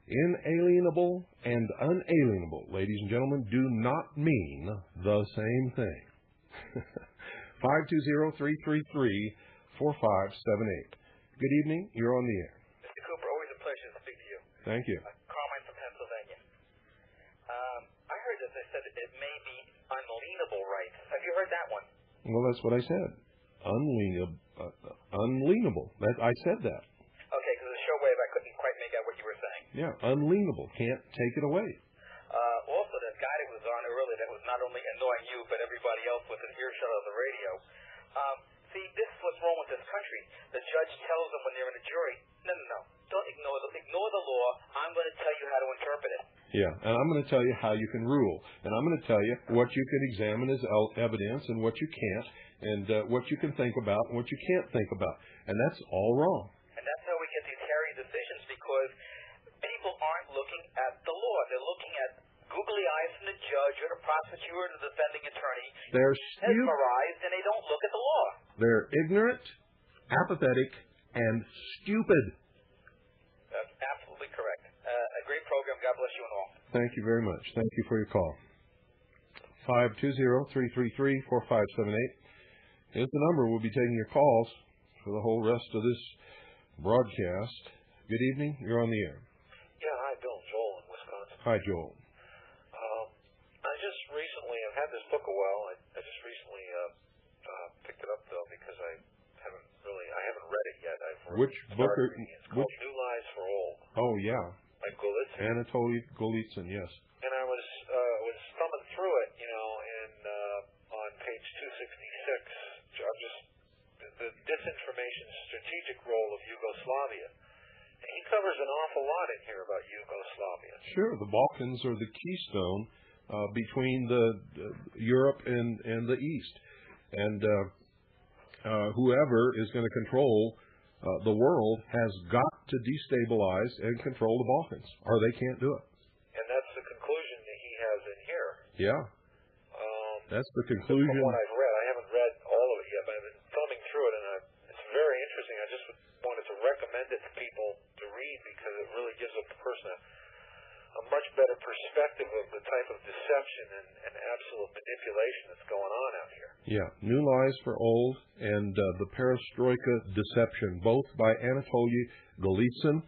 Inalienable and unalienable, ladies and gentlemen, do not mean the same thing. 520-333-4578. Good evening. You're on the air. Mr. Cooper, always a pleasure to speak to you. Thank you. Carmine from Pennsylvania. I heard that they said that it may be unalienable rights. Have you heard that one? Well, that's what I said. Unalienable. I said that. Okay, because of the shortwave, I couldn't quite make out what you were saying. Yeah, unalienable. Can't take it away. Also, that guy that was on earlier that was not only annoying you, but everybody else with an earshot on the radio. See, this is what's wrong with this country. The judge tells them when they're in a jury, no. Don't ignore the law. I'm going to tell you how to interpret it. Yeah, and I'm going to tell you how you can rule. And I'm going to tell you what you can examine as evidence and what you can't, and what you can think about and what you can't think about. And that's all wrong. And that's how we get these hairy decisions, because people aren't looking at the law. They're looking at googly eyes from the judge or the prosecutor or the defending attorney. They're mesmerized, and they don't look at the law. They're ignorant, apathetic, and stupid. That's absolutely correct. A great program. God bless you and all. Thank you very much. Thank you for your call. 520-333-4578 is the number. We'll be taking your calls for the whole rest of this broadcast. Good evening. You're on the air. Yeah, hi, Bill. Joel in Wisconsin. Hi, Joel. I just recently, I've had this book a while. I just recently picked it up, though, because I haven't read it yet. Which book? It's called New Lies for Old. Oh, yeah. By Golitsyn. Anatoly Golitsyn, yes. And I was thumbing through it, and on page 266, the disinformation strategic role of Yugoslavia. And he covers an awful lot in here about Yugoslavia. Sure, the Balkans are the keystone between Europe and the East. And whoever is going to control the world has got to destabilize and control the Balkans, or they can't do it. And that's the conclusion that he has in here. Yeah. That's the conclusion. From what I've read, I haven't read all of it yet, but I've been thumbing through it, and it's very interesting. I just wanted to recommend it to people to read, because it really gives a person a much better perspective of the type of deception and absolute manipulation that's going on out here. Yeah, New Lies for Old and the Perestroika Deception, both by Anatoly Golitsyn,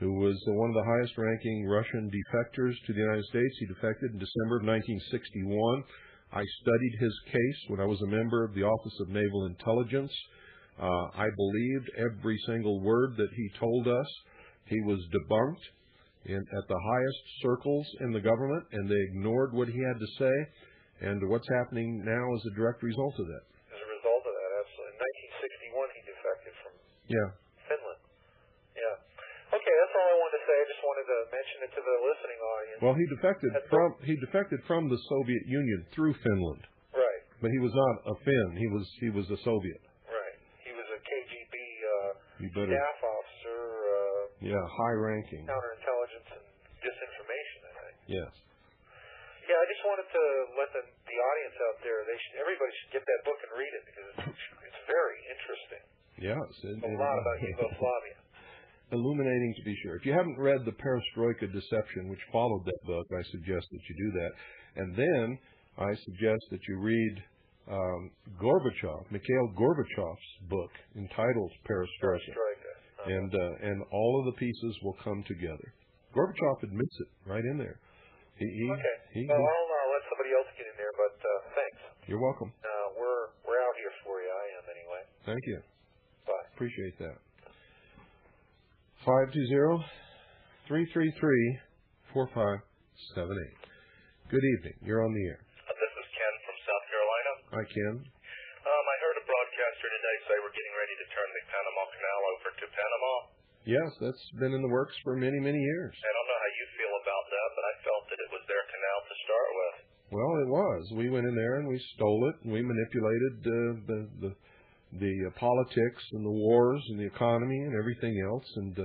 who was one of the highest-ranking Russian defectors to the United States. He defected in December of 1961. I studied his case when I was a member of the Office of Naval Intelligence. I believed every single word that he told us. He was debunked at the highest circles in the government, and they ignored what he had to say. And what's happening now is a direct result of that. As a result of that, absolutely. In 1961, he defected from Finland. Yeah. Okay, that's all I wanted to say. I just wanted to mention it to the listening audience. Well, he defected from the Soviet Union through Finland. Right. But he was not a Finn. He was a Soviet. Right. He was a KGB staff officer. High-ranking. Counterintelligence and disinformation, I think. Yes. Yeah, I just wanted to let the audience out there, everybody should get that book and read it, because it's very interesting. Yes. A lot about Yugoslavia. Illuminating, to be sure. If you haven't read The Perestroika Deception, which followed that book, I suggest that you do that. And then I suggest that you read Mikhail Gorbachev's book entitled Perestroika. And all of the pieces will come together. Gorbachev admits it right in there. I'll let somebody else get in there, but thanks. You're welcome. We're out here for you. I am anyway. Thank you. Bye. Appreciate that. 520-333-4578. Good evening. You're on the air. This is Ken from South Carolina. Hi, Ken. I heard a broadcaster today say we're getting ready to turn the Panama Canal over to Panama. Yes, that's been in the works for many, many years. I don't know how you feel about that, but I felt that it was their canal to start with. Well, it was. We went in there and we stole it, and we manipulated the politics and the wars and the economy and everything else. And,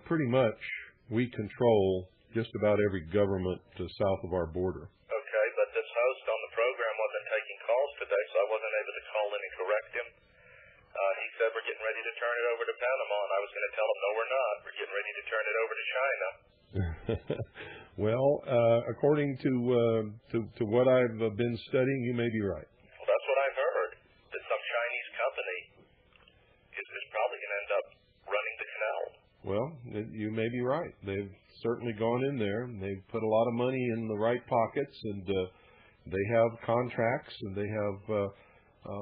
pretty much we control just about every government south of our border. Okay, but this host on the program wasn't taking calls today, so I wasn't able to call in and correct him. He said we're getting ready it over to Panama, and I was going to tell them, no, we're not. We're getting ready to turn it over to China. Well, according to what I've been studying, you may be right. Well, that's what I've heard, that some Chinese company is probably going to end up running the canal. Well, you may be right. They've certainly gone in there, and they've put a lot of money in the right pockets, and they have contracts, and they have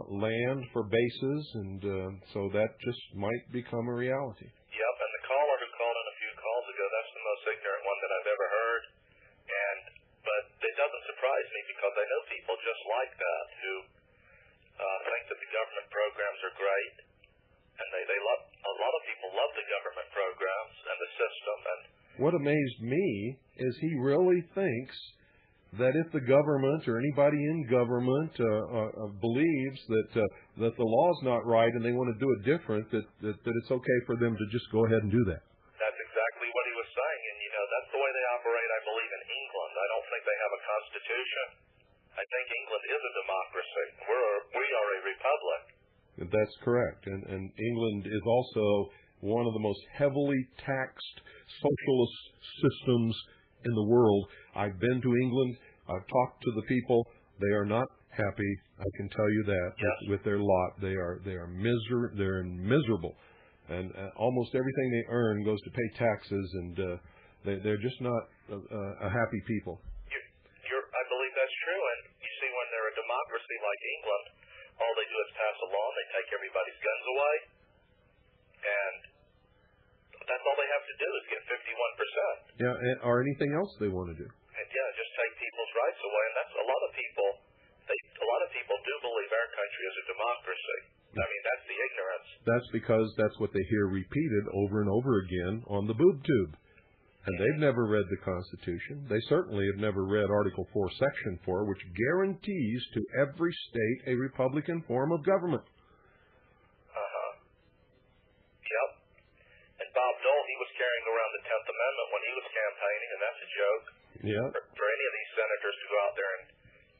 land for bases, and so that just might become a reality. Yep, and the caller who called in a few calls ago, that's the most ignorant one that I've ever heard. But it doesn't surprise me, because I know people just like that who think that the government programs are great, and they love, a lot of people love the government programs and the system. And what amazed me is he really thinks that if the government or anybody in government believes that the law's not right and they want to do it different, that it's okay for them to just go ahead and do that. That's exactly what he was saying, and that's the way they operate, I believe, in England. I don't think they have a constitution. I think England is a democracy. We are a republic. That's correct, and England is also one of the most heavily taxed socialist systems in the world. I've been to England. I've talked to the people. They are not happy. I can tell you that. Yes. With their lot. They're miserable, and almost everything they earn goes to pay taxes, and they're just not a happy people. I believe that's true. And you see, when they're a democracy like England, all they do is pass a law and they take everybody's guns away, and that's all they have to do is get 51%. Yeah, or anything else they want to do. And just take people's rights away. And that's a lot of people. A lot of people do believe our country is a democracy. I mean, that's the ignorance. That's because that's what they hear repeated over and over again on the boob tube. And they've never read the Constitution. They certainly have never read Article 4, Section 4, which guarantees to every state a Republican form of government. Yep. And Bob Dole, he was carrying around the 10th Amendment when he was campaigning, and that's a joke. Yeah. For any of these senators to go out there and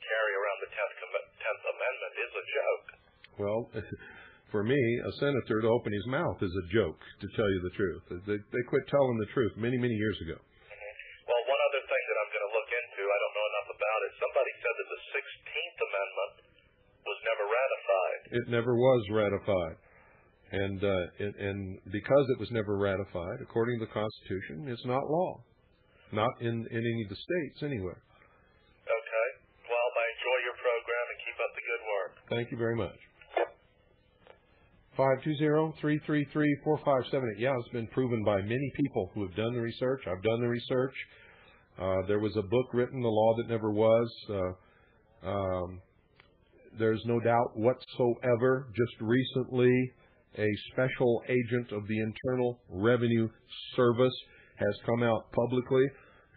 carry around the 10th Amendment is a joke. Well, for me, a senator to open his mouth is a joke, to tell you the truth. They quit telling the truth many, many years ago. Well, one other thing that I'm going to look into, I don't know enough about it, somebody said that the 16th Amendment was never ratified. It never was ratified. And because it was never ratified, according to the Constitution, it's not law. Not in any of the states, anywhere. Okay. Well, I enjoy your program, and keep up the good work. Thank you very much. 520-333-4578. Yeah, it's been proven by many people who have done the research. I've done the research. There was a book written, The Law That Never Was. There's no doubt whatsoever, just recently, a special agent of the Internal Revenue Service has come out publicly,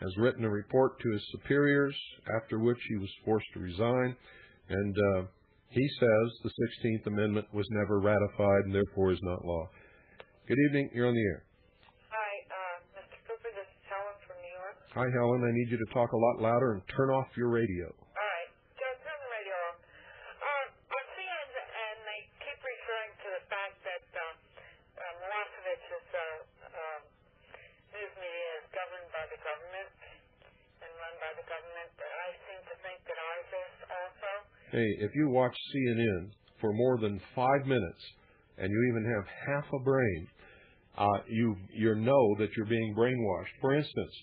has written a report to his superiors, after which he was forced to resign. And he says the 16th Amendment was never ratified and therefore is not law. Good evening. You're on the air. Hi, Mr. Cooper. This is Helen from New York. Hi, Helen. I need you to talk a lot louder and turn off your radio. All right. Turn the radio off. I'm seeing, and they keep referring to the fact that Milosevic's news media is governed by the government and run by the government. I seem to think that ours is also. Hey, if you watch CNN for more than 5 minutes and you even have half a brain, you know that you're being brainwashed. For instance,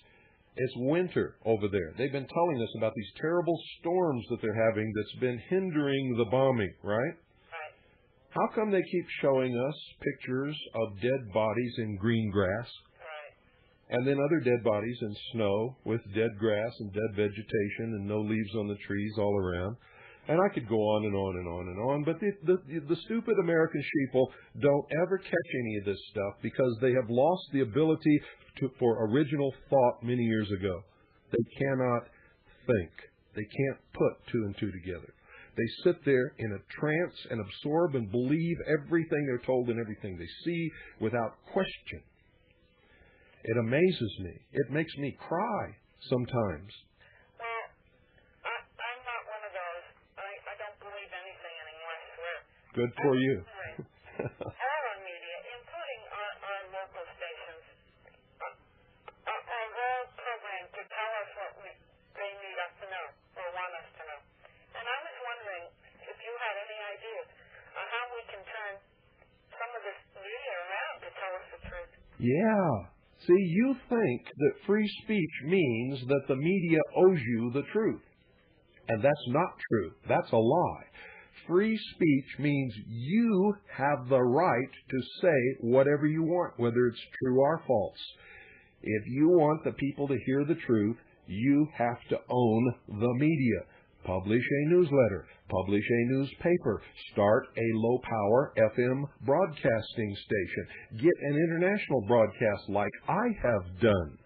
it's winter over there. They've been telling us about these terrible storms that they're having that's been hindering the bombing, right? Right. How come they keep showing us pictures of dead bodies in green grass? Right. And then other dead bodies in snow with dead grass and dead vegetation and no leaves on the trees all around. And I could go on and on and on and on, but the stupid American sheeple don't ever catch any of this stuff because they have lost the ability for original thought many years ago. They cannot think. They can't put two and two together. They sit there in a trance and absorb and believe everything they're told and everything they see without question. It amazes me. It makes me cry sometimes. Anything anymore, I swear. Good for you. All our media, in Yeah. See, you think that free speech means that the media owes you the truth. And that's not true. That's a lie. Free speech means you have the right to say whatever you want, whether it's true or false. If you want the people to hear the truth, you have to own the media. Publish a newsletter. Publish a newspaper. Start a low-power FM broadcasting station. Get an international broadcast like I have done.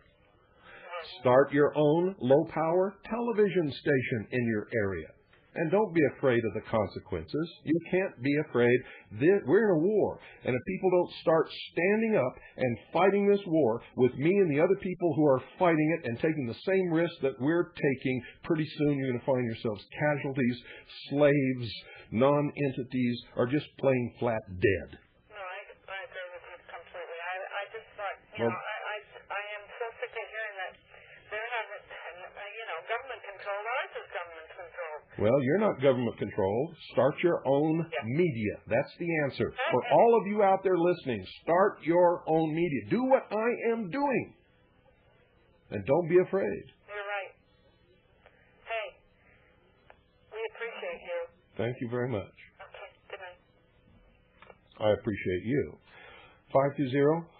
Start your own low-power television station in your area. And don't be afraid of the consequences. You can't be afraid. We're in a war. And if people don't start standing up and fighting this war with me and the other people who are fighting it and taking the same risk that we're taking, pretty soon you're going to find yourselves casualties, slaves, non-entities, or just plain flat dead. No, I agree with you completely. I just thought, Well, I am so sick of hearing that there hasn't, government control. Ours is government control. Well, you're not government controlled. Start your own media. That's the answer. For all of you out there listening, start your own media. Do what I am doing. And don't be afraid. You're right. Hey, we appreciate you. Thank you very much. Okay, good night. I appreciate you.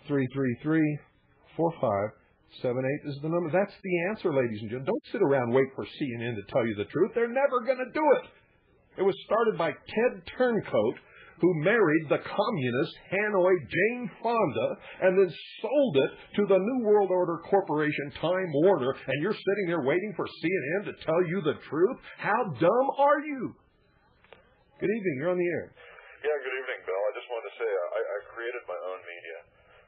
520-333-4578 is the number. That's the answer, ladies and gentlemen. Don't sit around and wait for CNN to tell you the truth. They're never going to do it. It was started by Ted Turncoat, who married the communist Hanoi Jane Fonda and then sold it to the New World Order Corporation, Time Warner, and you're sitting there waiting for CNN to tell you the truth? How dumb are you? Good evening. You're on the air. Yeah, good evening, Bill. I just wanted to say I created my own media.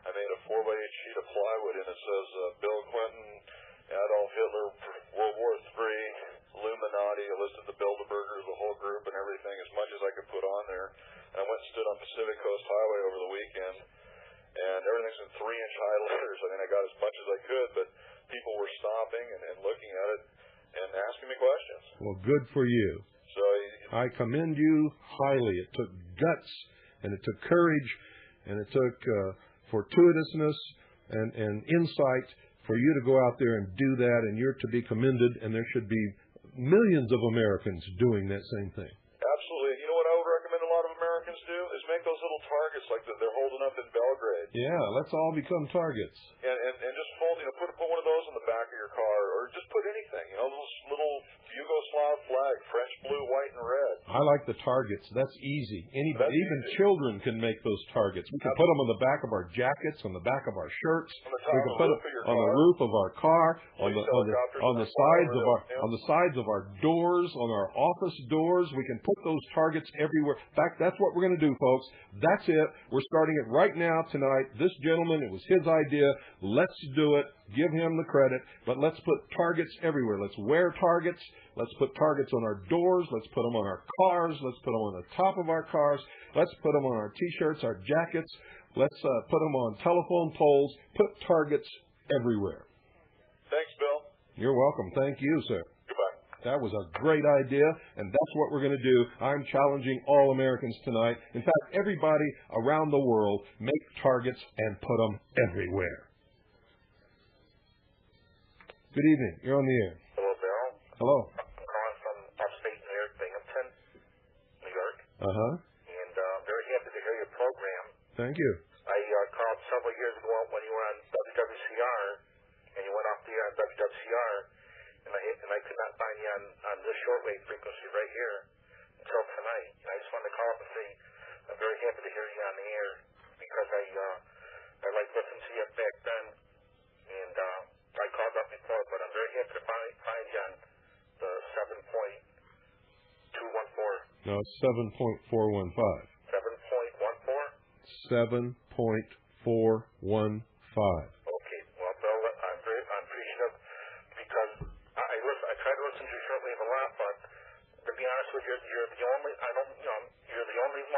I made a 4x8 sheet of plywood, and it says Bill Clinton, Adolf Hitler, World War III, Illuminati. I listed the Bilderbergers, the whole group, and everything, as much as I could put on there. And I went and stood on Pacific Coast Highway over the weekend, and everything's in 3-inch high letters. I mean, I got as much as I could, but people were stopping and looking at it and asking me questions. Well, good for you. So I commend you highly. It took guts, and it took courage, and it took fortuitousness and insight for you to go out there and do that, and you're to be commended, and there should be millions of Americans doing that same thing. Absolutely. You know what I would recommend a lot of Americans do? Is make those little targets like that they're holding up in Belgrade. Yeah, let's all become targets. And just fold, put one of those on the back of your car, or just put anything, those little Yugoslav flag, French blue, white, and red. I like the targets. That's easy. Anybody, even children can make those targets. We can put them on the back of our jackets, on the back of our shirts. We can put them on the roof of our car, on the sides of our doors, on our office doors. We can put those targets everywhere. In fact, that's what we're going to do, folks. That's it. We're starting it right now tonight. This gentleman, it was his idea. Let's do it. Give him the credit. But let's put targets everywhere. Let's wear targets. Let's put targets on our doors. Let's put them on our cars. Let's put them on the top of our cars. Let's put them on our T-shirts, our jackets. Let's put them on telephone poles. Put targets everywhere. Thanks, Bill. You're welcome. Thank you, sir. Goodbye. That was a great idea, and that's what we're going to do. I'm challenging all Americans tonight. In fact, everybody around the world, make targets and put them everywhere. Good evening. You're on the air. Hello, Bill. Hello. I'm calling from upstate New York, Binghamton, New York. Uh-huh. And I'm very happy to hear your program. Thank you. I called several years ago when you were on WWCR, and you went off the air on WWCR, and I could not find you on this shortwave frequency right here until tonight. And I just wanted to call up and say I'm very happy to hear you on the air because I like listening to you back then, and I called up before, but I'm very happy to find you on the 7.214. No, it's 7.415. 7.14? 7.415. Okay. Well, Bill, I'm appreciative because I try to listen to your shortwave a lot, but to be honest with you, you're the only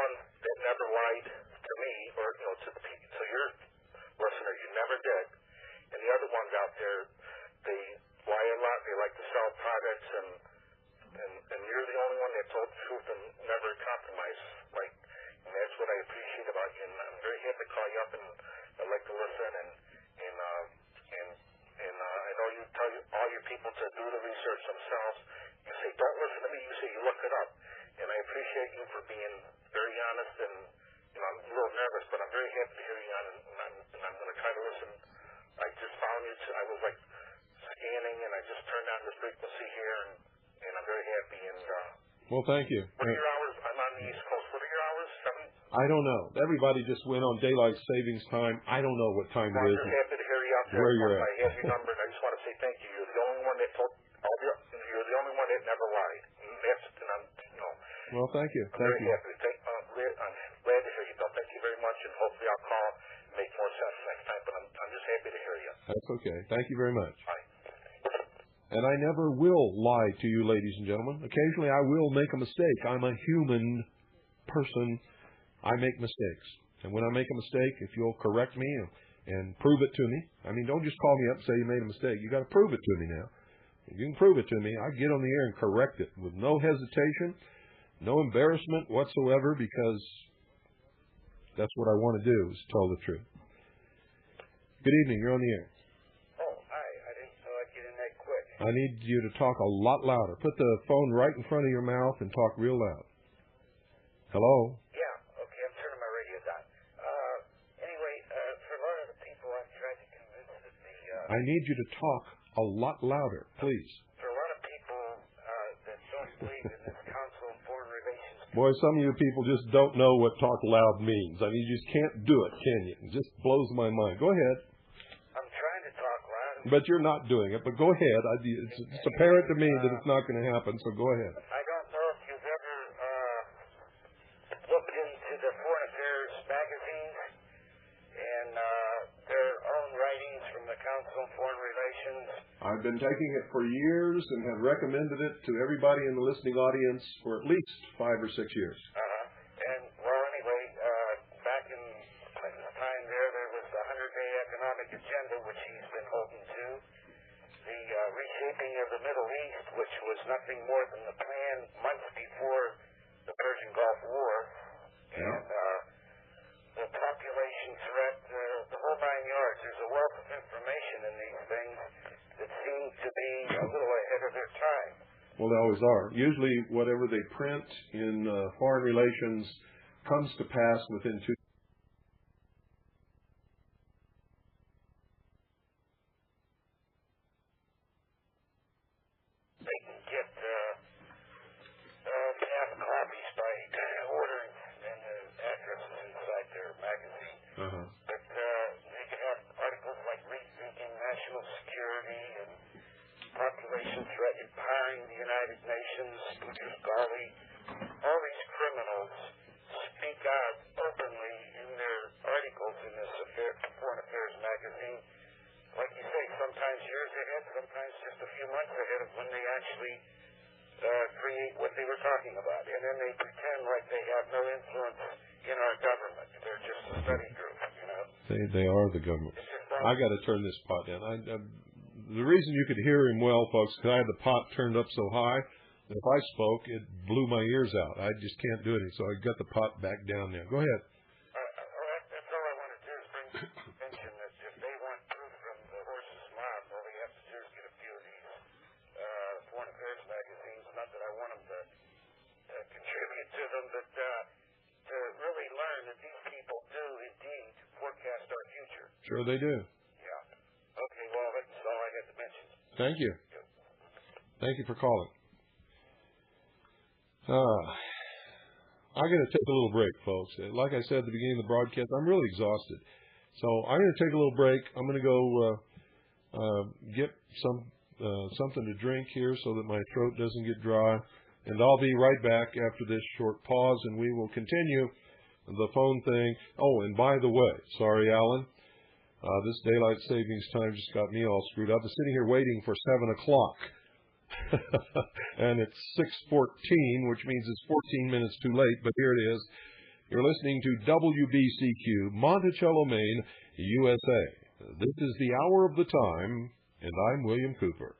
one that never lied to me or to your listeners. You never did. And the other ones out there, they lie a lot. They like to sell products, and you're the only one that told the truth and never compromised. And that's what I appreciate about you. And I'm very happy to call you up and I'd like to listen, and I know you tell all your people to do the research themselves. You say, don't listen to me. You say, you look it up. And I appreciate you for being very honest, and I'm a little nervous, but I'm very happy to hear you on, and I'm going to try to listen. I just found you. I was like scanning, and I just turned on the frequency here, and I'm very happy. And well, thank you. What are your hours? I'm on the East Coast. What are your hours? 7? I don't know. Everybody just went on daylight savings time. I don't know what time it is. I'm just happy to hear you out there. Where you're at. I have your number, and I just want to say thank you. You're the only one that told. You're the only one that never lied. Well, thank you. I'm very happy. I'm glad to hear you, Bill. Thank you very much, and hopefully I'll call and make more sense next time. But I'm just happy to hear you. That's okay. Thank you very much. Bye. And I never will lie to you, ladies and gentlemen. Occasionally I will make a mistake. I'm a human person. I make mistakes. And when I make a mistake, if you'll correct me and prove it to me, I mean, don't just call me up and say you made a mistake. You got to prove it to me now. If you can prove it to me, I get on the air and correct it with no hesitation, no embarrassment whatsoever, because that's what I want to do, is tell the truth. Good evening. You're on the air. Oh, hi. I didn't know I'd get in that quick. I need you to talk a lot louder. Put the phone right in front of your mouth and talk real loud. Hello? Yeah. Okay, I'm turning my radio down. Anyway, for a lot of the people I've tried to convince that I need you to talk a lot louder, please. For a lot of people that don't believe in this Council on Foreign Relations. Boy, some of you people just don't know what talk loud means. I mean, you just can't do it, can you? It just blows my mind. Go ahead. I'm trying to talk loud. But you're not doing it. But go ahead. It's apparent to me that it's not going to happen, so go ahead. I don't know if you've ever looked into the Foreign Affairs magazine and their own writings from the Council on Foreign Relations. I've been taking it for years and have recommended it to everybody in the listening audience for at least 5 or 6 years. And, well, anyway, back in the time there was the 100-day economic agenda, which he's been holding to. The reshaping of the Middle East, which was nothing more than the plan months before the Persian Gulf War. Yeah. And the population threat, the whole 9 yards. There's a wealth of information in these things that seem to be a little ahead of their time. Well, they always are. Usually whatever they print in foreign relations comes to pass within 2 They can get half copies by ordering and the addresses inside their magazine. But they can have articles like rethinking national security and population threat empowering the United Nations, Brutus Garley. All these criminals speak out openly in their articles in this Foreign Affairs magazine. Like you say, sometimes years ahead, sometimes just a few months ahead of when they actually create what they were talking about. And then they pretend like they have no influence in our government. They're just a study group, you know. They are the government. I got to turn this pot down. The reason you could hear him well, folks, because I had the pot turned up so high that if I spoke, it blew my ears out. I just can't do it. So I got the pot back down now. Go ahead. That's all I want to do is bring to attention that if they want proof from the horse's mouth, all they have to do is get a few of these Foreign Affairs magazines. Not that I want them to contribute to them, but to really learn that these people do indeed forecast our future. Sure they do. Yeah. Okay, well, that's all I had to mention. Thank you. Thank you for calling. I'm going to take a little break, folks. Like I said at the beginning of the broadcast, I'm really exhausted. So I'm going to take a little break. I'm going to go get something to drink here so that my throat doesn't get dry. And I'll be right back after this short pause, and we will continue the phone thing. Oh, and by the way, sorry, Alan, this daylight savings time just got me all screwed up. I'm sitting here waiting for 7 o'clock. And it's 6:14, which means it's 14 minutes too late, but here it is. You're listening to WBCQ, Monticello, Maine, USA. This is the hour of the time, and I'm William Cooper.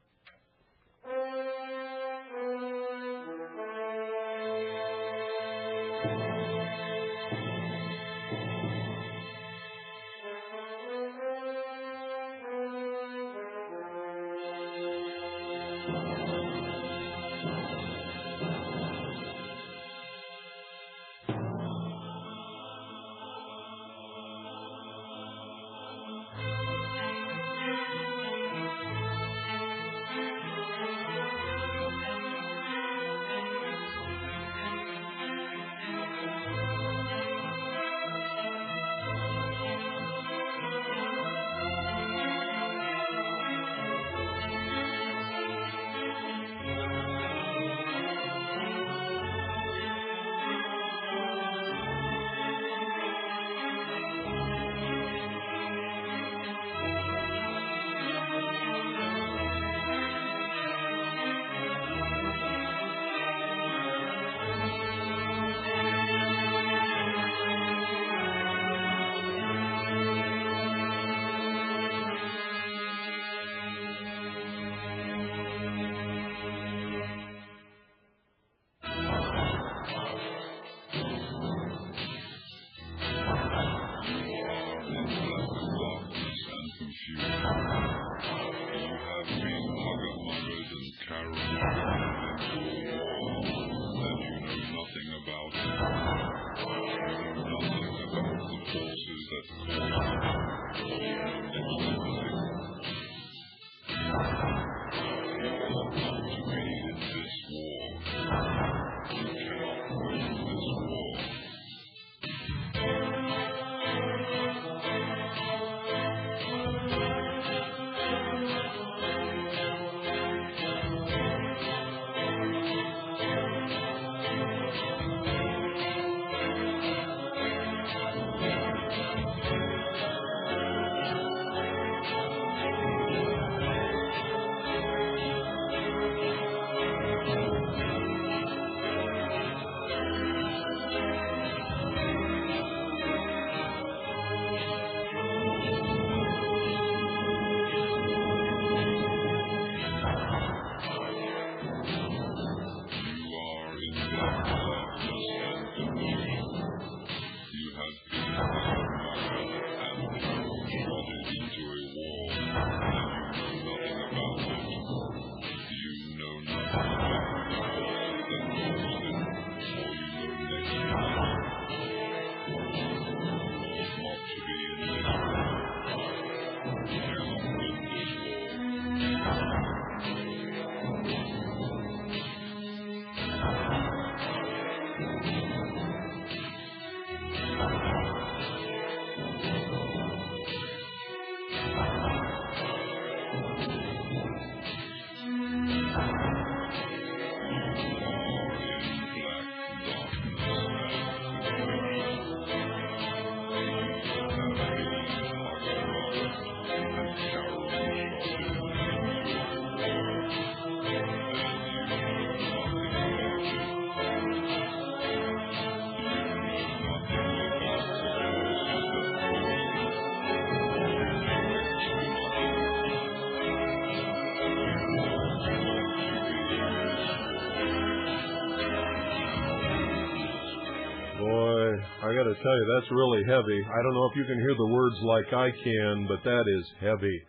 I got to tell you, that's really heavy. I don't know if you can hear the words like I can, but that is heavy.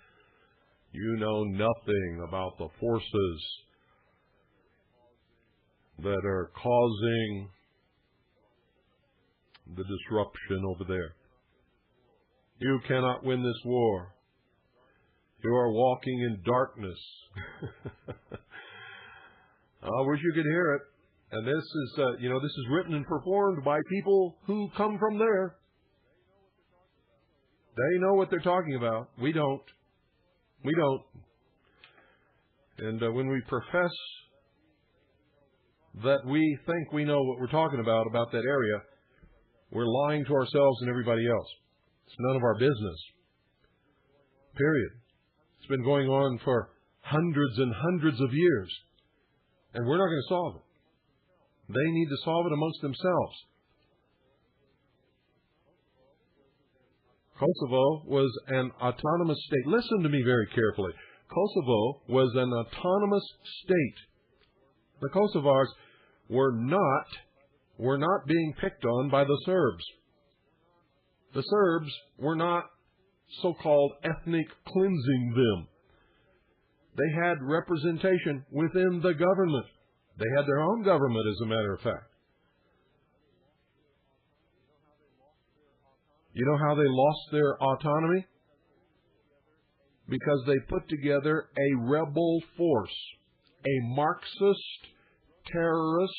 You know nothing about the forces that are causing the disruption over there. You cannot win this war. You are walking in darkness. I wish you could hear it. And this is, this is written and performed by people who come from there. They know what they're talking about. We don't. We don't. And when we profess that we think we know what we're talking about that area, we're lying to ourselves and everybody else. It's none of our business. Period. It's been going on for hundreds and hundreds of years. And we're not going to solve it. They need to solve it amongst themselves. Kosovo was an autonomous state. Listen to me very carefully. Kosovo was an autonomous state. The Kosovars were not being picked on by the Serbs. The Serbs were not so-called ethnic cleansing them. They had representation within the government. They had their own government, as a matter of fact. You know how they lost their autonomy? Because they put together a rebel force, a Marxist, terrorist,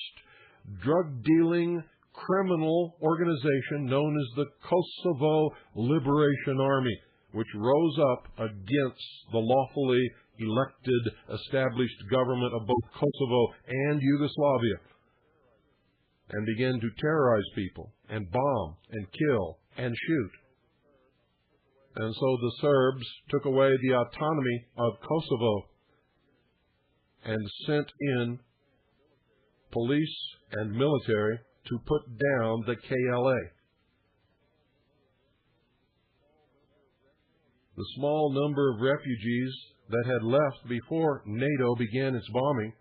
drug-dealing, criminal organization known as the Kosovo Liberation Army, which rose up against the lawfully elected, established government of both Kosovo and Yugoslavia, and began to terrorize people and bomb and kill and shoot. And so the Serbs took away the autonomy of Kosovo and sent in police and military to put down the KLA. The small number of refugees that had left before NATO began its bombing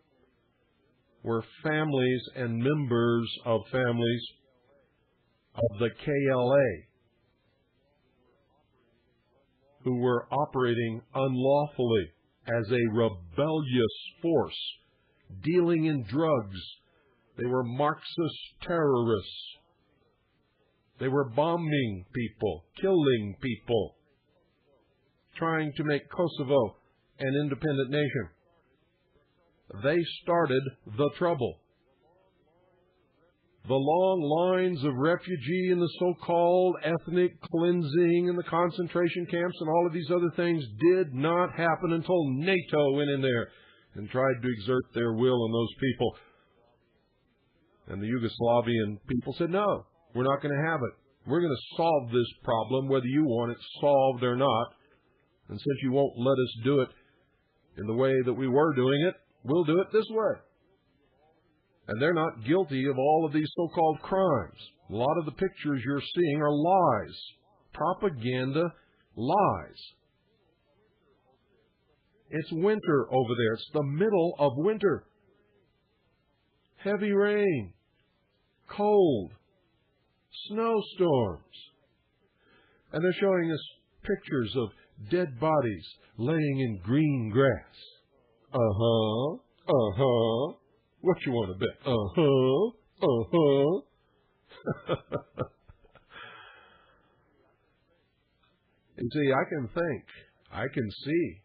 were families and members of families of the KLA who were operating unlawfully as a rebellious force, dealing in drugs. They were Marxist terrorists. They were bombing people, killing people, trying to make Kosovo an independent nation. They started the trouble. The long lines of refugee and the so-called ethnic cleansing and the concentration camps and all of these other things did not happen until NATO went in there and tried to exert their will on those people. And the Yugoslavian people said, no, we're not going to have it. We're going to solve this problem whether you want it solved or not. And since you won't let us do it in the way that we were doing it, we'll do it this way. And they're not guilty of all of these so-called crimes. A lot of the pictures you're seeing are lies. Propaganda lies. It's winter over there. It's the middle of winter. Heavy rain. Cold. Snowstorms. And they're showing us pictures of dead bodies laying in green grass. Uh-huh. Uh-huh. What you want to bet? Uh-huh. Uh-huh. You see, I can think. I can see.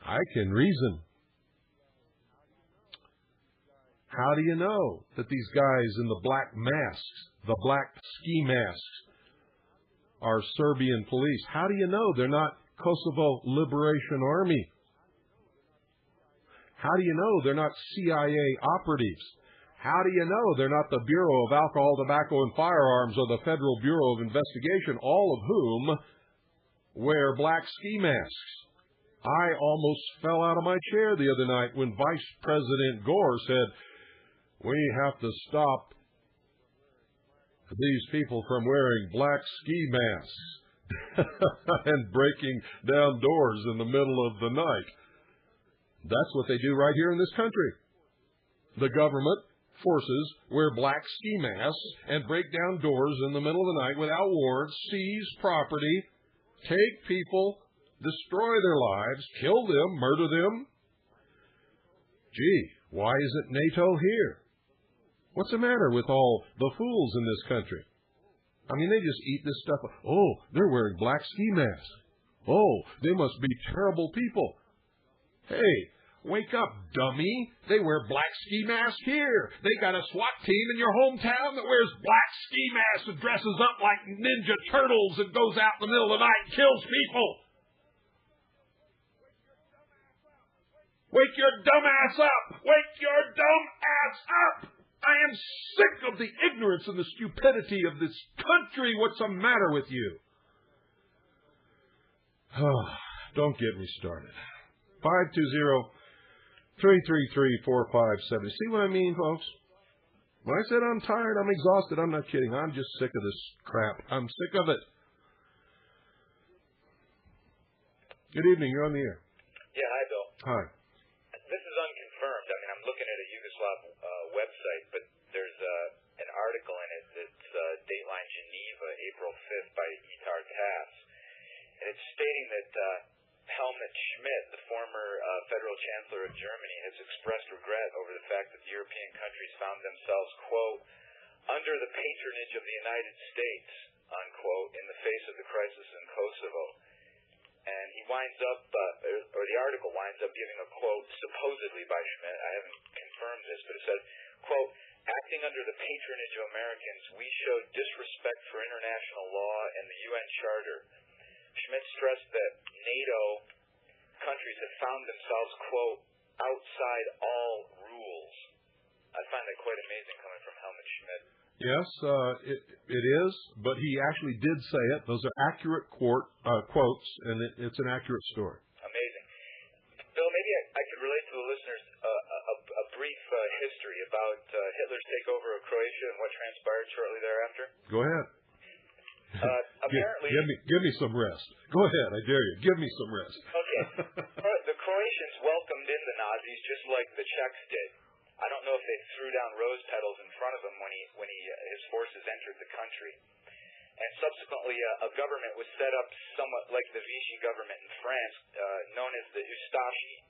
I can reason. How do you know that these guys in the black masks, the black ski masks, are Serbian police? How do you know they're not Kosovo Liberation Army? How do you know they're not CIA operatives? How do you know they're not the Bureau of Alcohol, Tobacco, and Firearms or the Federal Bureau of Investigation, all of whom wear black ski masks? I almost fell out of my chair the other night when Vice President Gore said, we have to stop these people from wearing black ski masks and breaking down doors in the middle of the night. That's what they do right here in this country. The government forces wear black ski masks and break down doors in the middle of the night without warrants, seize property, take people, destroy their lives, kill them, murder them. Gee, why isn't NATO here? What's the matter with all the fools in this country? I mean, they just eat this stuff. Oh, they're wearing black ski masks. Oh, they must be terrible people. Hey, wake up, dummy. They wear black ski masks here. They got a SWAT team in your hometown that wears black ski masks and dresses up like Ninja Turtles and goes out in the middle of the night and kills people. Wake your dumb ass up. Wake your dumb ass up. I am sick of the ignorance and the stupidity of this country. What's the matter with you? Don't get me started. 520-333-4570. See what I mean, folks? When I said I'm tired, I'm exhausted, I'm not kidding. I'm just sick of this crap. I'm sick of it. Good evening. You're on the air. Yeah, hi, Bill. Hi. This is unconfirmed. I mean, I'm looking at a Yugoslav website, but there's an article in it that's Dateline Geneva, April 5th by Itar Tass. And it's stating that Helmut Schmidt, the former federal chancellor of Germany, has expressed regret over the fact that the European countries found themselves, quote, under the patronage of the United States, unquote, in the face of the crisis in Kosovo. And he winds up, or the article winds up giving a quote supposedly by Schmidt. I haven't confirmed this, but it says, quote, acting under the patronage of Americans, we showed disrespect for international law and the UN Charter. Schmidt stressed that NATO countries have found themselves, quote, outside all rules. I find that quite amazing coming from Helmut Schmidt. Yes, it is, but he actually did say it. Those are accurate quotes, and it's an accurate story. Amazing. Bill, maybe I could relate to the listeners a brief history about Hitler's takeover of Croatia and what transpired shortly thereafter. Go ahead. Apparently, give me some rest. Go ahead, I dare you. Give me some rest. Okay. The Croatians welcomed in the Nazis just like the Czechs did. I don't know if they threw down rose petals in front of him when his forces entered the country. And subsequently, a government was set up somewhat like the Vichy government in France, known as the Ustashi.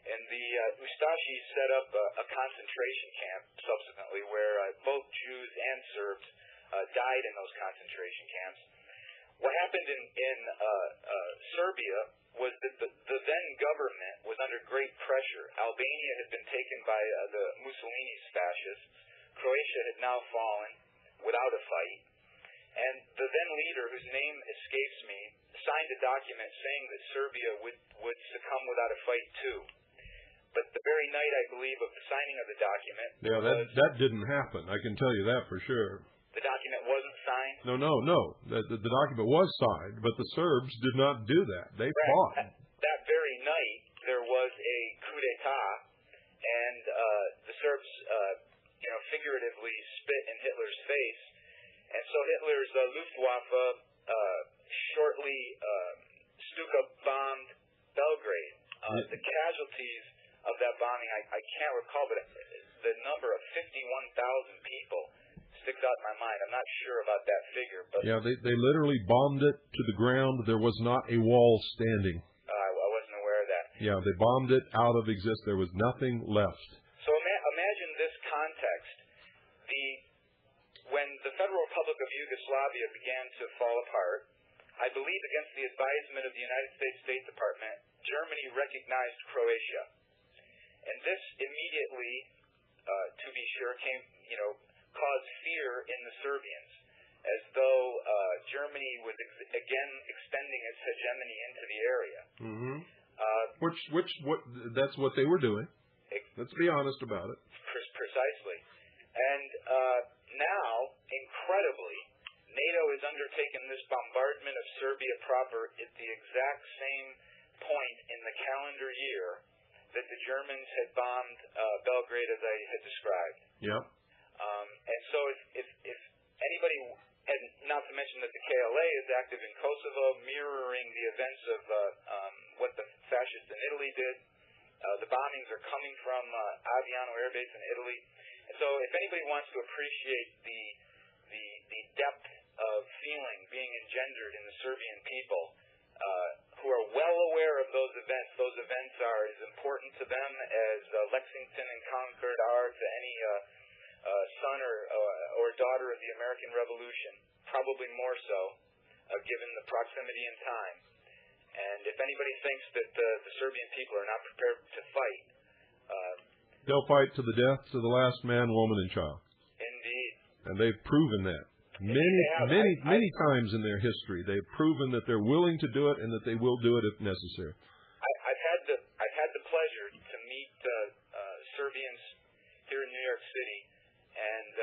And the Ustashi set up a concentration camp subsequently where both Jews and Serbs died in those concentration camps. What happened in Serbia was that the then government was under great pressure. Albania had been taken by the Mussolini's fascists. Croatia had now fallen without a fight. And the then leader, whose name escapes me, signed a document saying that Serbia would succumb without a fight too. But the very night, I believe, of the signing of the document... Yeah, that didn't happen. I can tell you that for sure. The document wasn't signed? No. The document was signed, but the Serbs did not do that. They fought. That very night, there was a coup d'etat, and the Serbs, figuratively spit in Hitler's face. And so Hitler's Luftwaffe shortly Stuka bombed Belgrade. The casualties of that bombing, I can't recall, but the number of 51,000 people sticks out in my mind. I'm not sure about that figure. But yeah, they literally bombed it to the ground. There was not a wall standing. I wasn't aware of that. Yeah, they bombed it out of existence. There was nothing left. So imagine this context. When the Federal Republic of Yugoslavia began to fall apart, I believe against the advisement of the United States State Department, Germany recognized Croatia. And this immediately, to be sure, caused fear in the Serbians, as though Germany was again extending its hegemony into the area. Mm-hmm. That's what they were doing. Let's be honest about it. Precisely. And now, incredibly, NATO has undertaken this bombardment of Serbia proper at the exact same point in the calendar year that the Germans had bombed Belgrade, as I had described. Yep. And so if anybody, and not to mention that the KLA is active in Kosovo, mirroring the events of what the fascists in Italy did, the bombings are coming from Aviano Air Base in Italy. And so if anybody wants to appreciate the depth of feeling being engendered in the Serbian people, who are well aware of those events are as important to them as Lexington and Concord are to any son or daughter of the American Revolution, probably more so, given the proximity in time. And if anybody thinks that the Serbian people are not prepared to fight, they'll fight to the death, to the last man, woman, and child. Indeed. And they've proven that. Many times in their history, they've proven that they're willing to do it and that they will do it if necessary. I've had the pleasure to meet Serbians here in New York City, and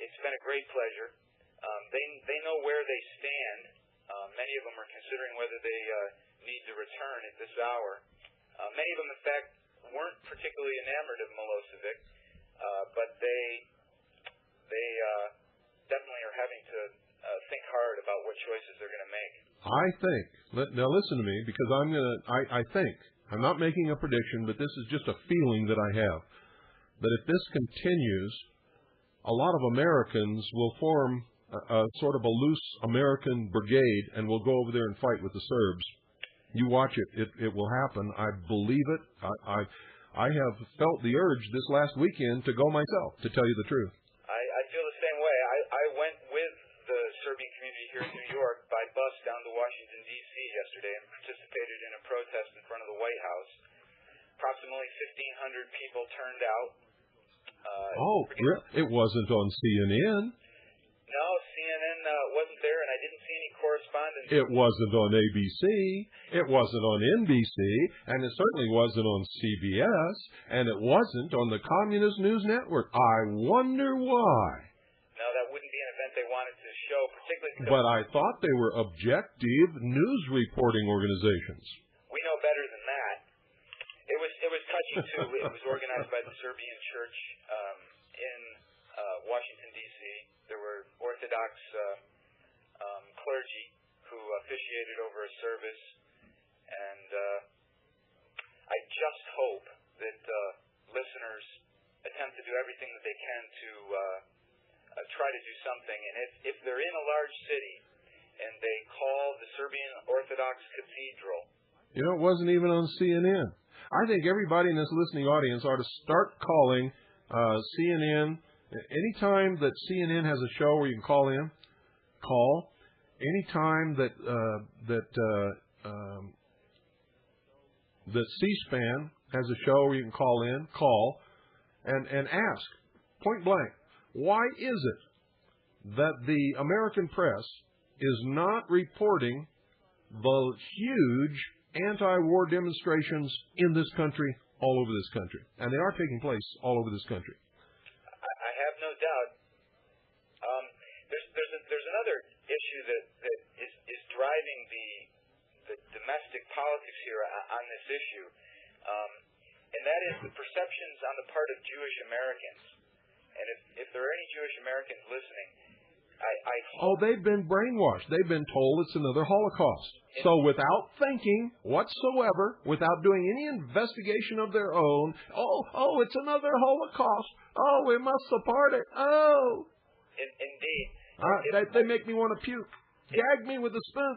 it's been a great pleasure. They know where they stand. Many of them are considering whether they need to return at this hour. Many of them, in fact, weren't particularly enamored of Milosevic, but they definitely are having to think hard about what choices they're going to make. I think, now listen to me, because I think, I'm not making a prediction, but this is just a feeling that I have, that if this continues, a lot of Americans will form a sort of a loose American brigade and will go over there and fight with the Serbs. You watch it. It will happen. I believe it. I have felt the urge this last weekend to go myself, to tell you the truth. I feel the same way. I went with the Serbian community here in New York by bus down to Washington, D.C. yesterday and participated in a protest in front of the White House. Approximately 1,500 people turned out. It wasn't on CNN. No, CNN wasn't there, and I didn't see any correspondence. It wasn't on ABC. It wasn't on NBC, and it certainly wasn't on CBS, and it wasn't on the Communist News Network. I wonder why. No, that wouldn't be an event they wanted to show, particularly because... But I thought they were objective news reporting organizations. We know better than that. It was touching, too. It was organized by the Serbian Church in Washington, D.C. There were Orthodox clergy who officiated over a service, and I just hope that listeners attempt to do everything that they can to try to do something. And if they're in a large city and they call the Serbian Orthodox Cathedral... You know, it wasn't even on CNN. I think everybody in this listening audience ought to start calling CNN Anytime that CNN has a show where you can call in, call. Anytime that C-SPAN has a show where you can call in, call, and ask, point blank, why is it that the American press is not reporting the huge anti-war demonstrations in this country, all over this country? And they are taking place all over this country. I have no doubt. There's another issue that is driving the domestic politics here on this issue, and that is the perceptions on the part of Jewish Americans. And if there are any Jewish Americans listening, they've been brainwashed. They've been told it's another Holocaust. So without thinking whatsoever, without doing any investigation of their own, it's another Holocaust. Oh, we must support it. Oh. Indeed. They make me want to puke. Gag me with a spoon.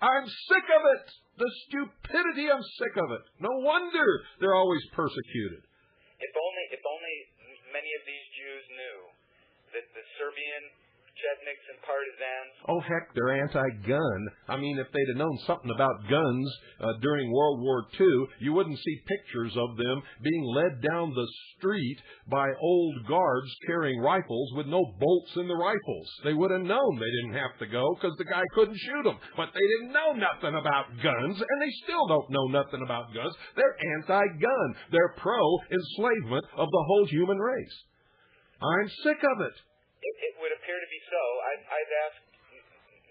I'm sick of it. The stupidity, I'm sick of it. No wonder they're always persecuted. If only many of these Jews knew that the Serbian Chetniks and partisans... Oh, heck, they're anti-gun. I mean, if they'd have known something about guns during World War II, you wouldn't see pictures of them being led down the street by old guards carrying rifles with no bolts in the rifles. They would have known they didn't have to go because the guy couldn't shoot them. But they didn't know nothing about guns, and they still don't know nothing about guns. They're anti-gun. They're pro-enslavement of the whole human race. I'm sick of it. It would appear to be so. I've asked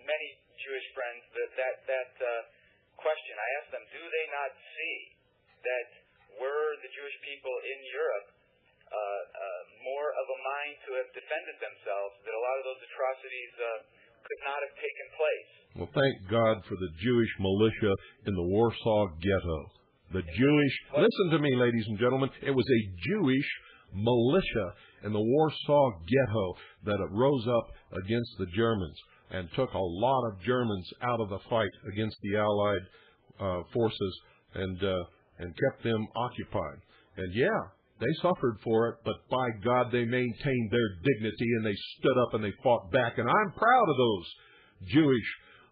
many Jewish friends that question. I asked them, do they not see that were the Jewish people in Europe more of a mind to have defended themselves, that a lot of those atrocities could not have taken place? Well, thank God for the Jewish militia in the Warsaw Ghetto. Listen to me, ladies and gentlemen, it was a Jewish militia in the Warsaw Ghetto that rose up against the Germans and took a lot of Germans out of the fight against the Allied forces and kept them occupied. And yeah, they suffered for it, but by God, they maintained their dignity and they stood up and they fought back. And I'm proud of those Jewish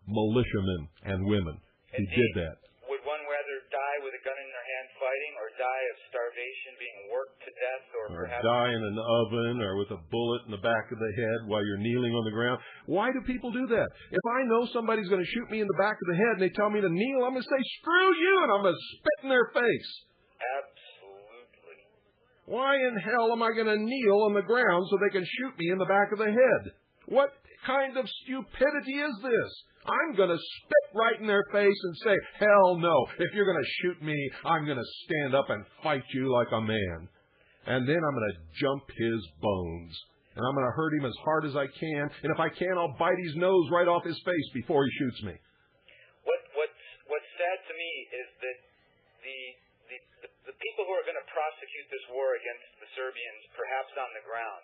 militiamen and women who did that. Would one rather die with a gun in their hand fighting, or die of starvation being worked to death, or perhaps die in an oven, or with a bullet in the back of the head while you're kneeling on the ground? Why do people do that? If I know somebody's going to shoot me in the back of the head and they tell me to kneel, I'm going to say, screw you, and I'm going to spit in their face. Absolutely. Why in hell am I going to kneel on the ground so they can shoot me in the back of the head? What kind of stupidity is this? I'm going to spit right in their face and say, hell no. If you're going to shoot me, I'm going to stand up and fight you like a man. And then I'm going to jump his bones. And I'm going to hurt him as hard as I can. And if I can, I'll bite his nose right off his face before he shoots me. What's sad to me is that the people who are going to prosecute this war against the Serbians, perhaps on the ground,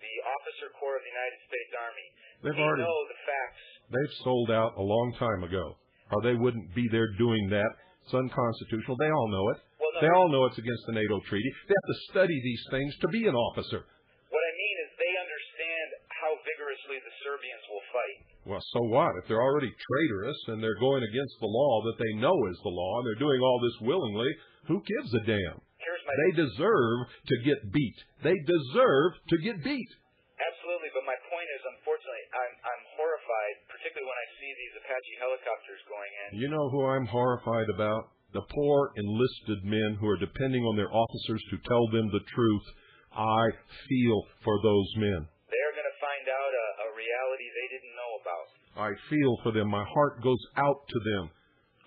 the officer corps of the United States Army, they know the facts. They've sold out a long time ago, or they wouldn't be there doing that. It's unconstitutional. They all know it. Well, no, they all know it's against the NATO treaty. They have to study these things to be an officer. What I mean is they understand how vigorously the Serbians will fight. Well, so what? If they're already traitorous and they're going against the law that they know is the law, and they're doing all this willingly, who gives a damn? They deserve to get beat. They deserve to get beat. Absolutely, but my point is, unfortunately, I'm horrified, particularly when I see these Apache helicopters going in. You know who I'm horrified about? The poor enlisted men who are depending on their officers to tell them the truth. I feel for those men. They're going to find out a reality they didn't know about. I feel for them. My heart goes out to them.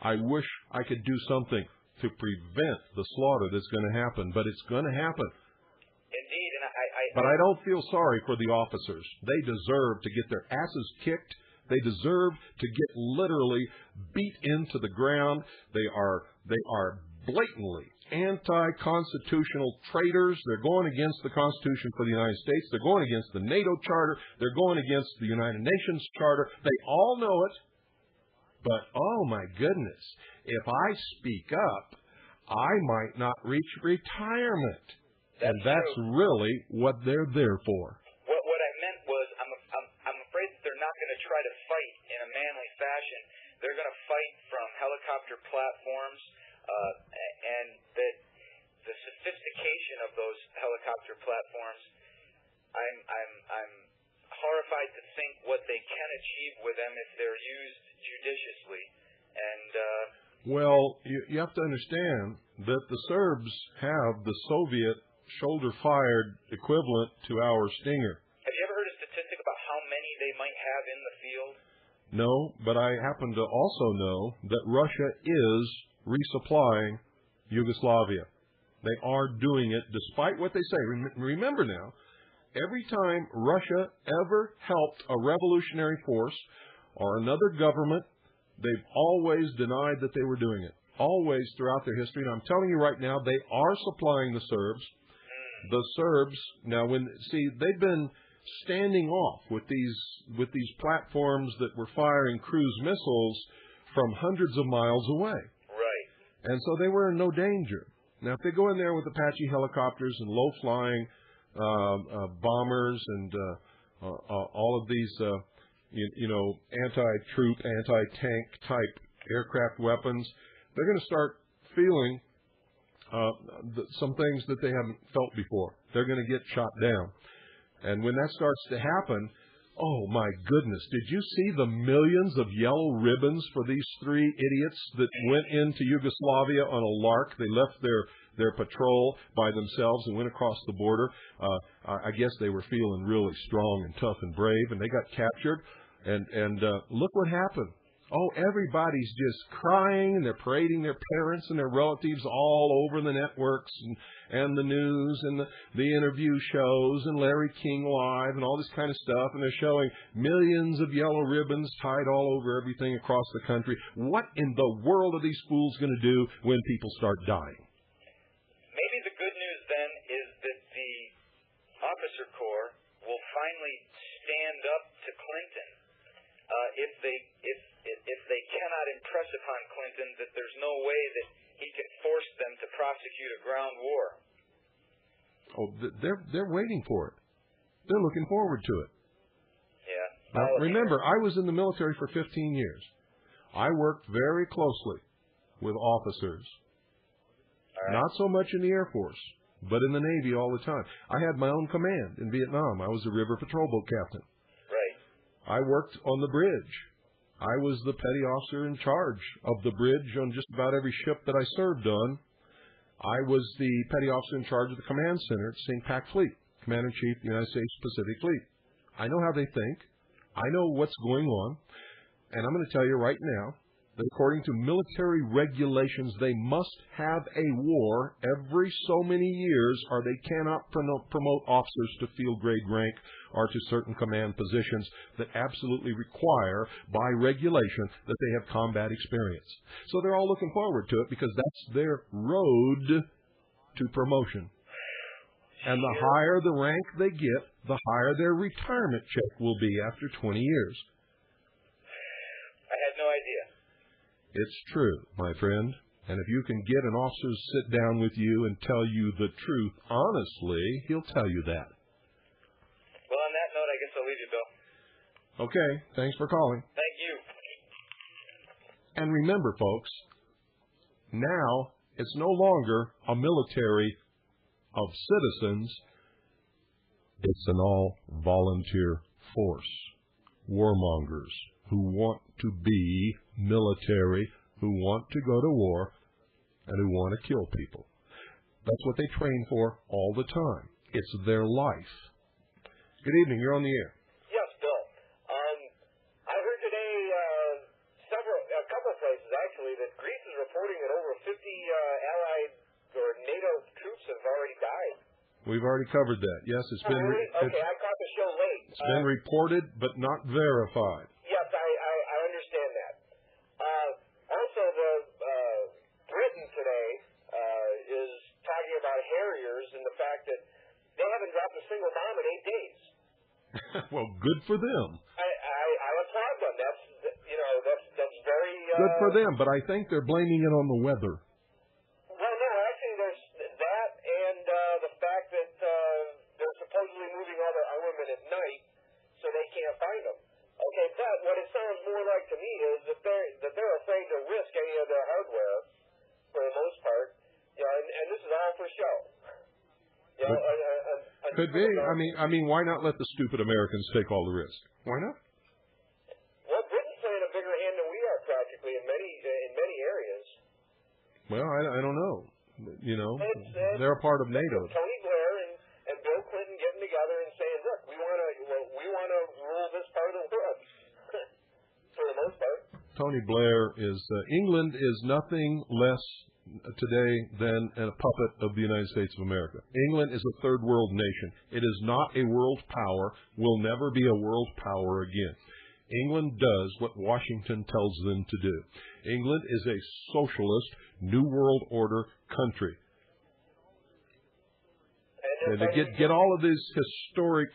I wish I could do something to prevent the slaughter that's going to happen, but it's going to happen. Indeed, and But I don't feel sorry for the officers. They deserve to get their asses kicked. They deserve to get literally beat into the ground. They are blatantly anti-constitutional traitors. They're going against the Constitution for the United States. They're going against the NATO Charter. They're going against the United Nations Charter. They all know it. But, oh my goodness, if I speak up, I might not reach retirement. And that's really what they're there for. What I meant was I'm afraid that they're not going to try to fight in a manly fashion. They're going to fight from helicopter platforms, and that the sophistication of those helicopter platforms, I'm horrified to think what they can achieve with them if they're used judiciously. And well, you have to understand that the Serbs have the Soviet shoulder-fired equivalent to our Stinger. Have you ever heard a statistic about how many they might have in the field? No, but I happen to also know that Russia is resupplying Yugoslavia. They are doing it despite what they say. Remember now, every time Russia ever helped a revolutionary force or another government, they've always denied that they were doing it. Always throughout their history. And I'm telling you right now, they are supplying the Serbs. The Serbs, now they've been standing off with these platforms that were firing cruise missiles from hundreds of miles away. Right. And so they were in no danger. Now, if they go in there with Apache helicopters and low-flying bombers and all of these, anti-troop, anti-tank type aircraft weapons, they're going to start feeling some things that they haven't felt before. They're going to get shot down. And when that starts to happen, oh, my goodness, did you see the millions of yellow ribbons for these three idiots that went into Yugoslavia on a lark? They left their patrol by themselves and went across the border. I guess they were feeling really strong and tough and brave, and they got captured. And look what happened. Oh, everybody's just crying, and they're parading their parents and their relatives all over the networks and the news and the interview shows and Larry King Live and all this kind of stuff, and they're showing millions of yellow ribbons tied all over everything across the country. What in the world are these fools going to do when people start dying? Maybe the good news then is that the officer corps will finally stand up to Clinton if they cannot impress upon Clinton that there's no way that he can force them to prosecute a ground war. Oh, they're waiting for it. They're looking forward to it. Yeah. Now, remember, I was in the military for 15 years. I worked very closely with officers. Right. Not so much in the Air Force, but in the Navy all the time. I had my own command in Vietnam. I was a river patrol boat captain. Right. I worked on the bridge. I was the petty officer in charge of the bridge on just about every ship that I served on. I was the petty officer in charge of the command center at St. Pac Fleet, Commander-in-Chief of the United States Pacific Fleet. I know how they think. I know what's going on. And I'm going to tell you right now that according to military regulations, they must have a war every so many years, or they cannot promote officers to field grade rank or to certain command positions that absolutely require, by regulation, that they have combat experience. So they're all looking forward to it because that's their road to promotion. And the higher the rank they get, the higher their retirement check will be after 20 years. I had no idea. It's true, my friend. And if you can get an officer to sit down with you and tell you the truth honestly, he'll tell you that. Well, on that note, I guess I'll leave you, Bill. Okay. Thanks for calling. Thank you. And remember, folks, now it's no longer a military of citizens. It's an all-volunteer force. Warmongers who want to be military, who want to go to war, and who want to kill people. That's what they train for all the time. It's their life. Good evening. You're on the air. Yes, Bill. I heard today a couple places actually, that Greece is reporting that over 50 Allied or NATO troops have already died. We've already covered that. Yes, it's been. Okay, I caught the show late. It's been reported, but not verified. Yes, I understand that. Also, Britain today is talking about Harriers and the fact that they haven't dropped a single bomb in 8 days. Well, good for them. I applaud them. That's very good for them. But I think they're blaming it on the weather. Well, no, actually, there's that and the fact that Could be. I mean, why not let the stupid Americans take all the risk? Why not? Well, Britain's playing a bigger hand than we are practically in many areas. Well, I don't know. You know, they're a part of NATO. Tony Blair and Bill Clinton getting together and saying, look, we want to rule this part of the world. For the most part. Tony Blair is England is nothing less today than a puppet of the United States of America. England is a third world nation. It is not a world power, will never be a world power again. England does what Washington tells them to do. England is a socialist, New World Order country. And to get all of these historic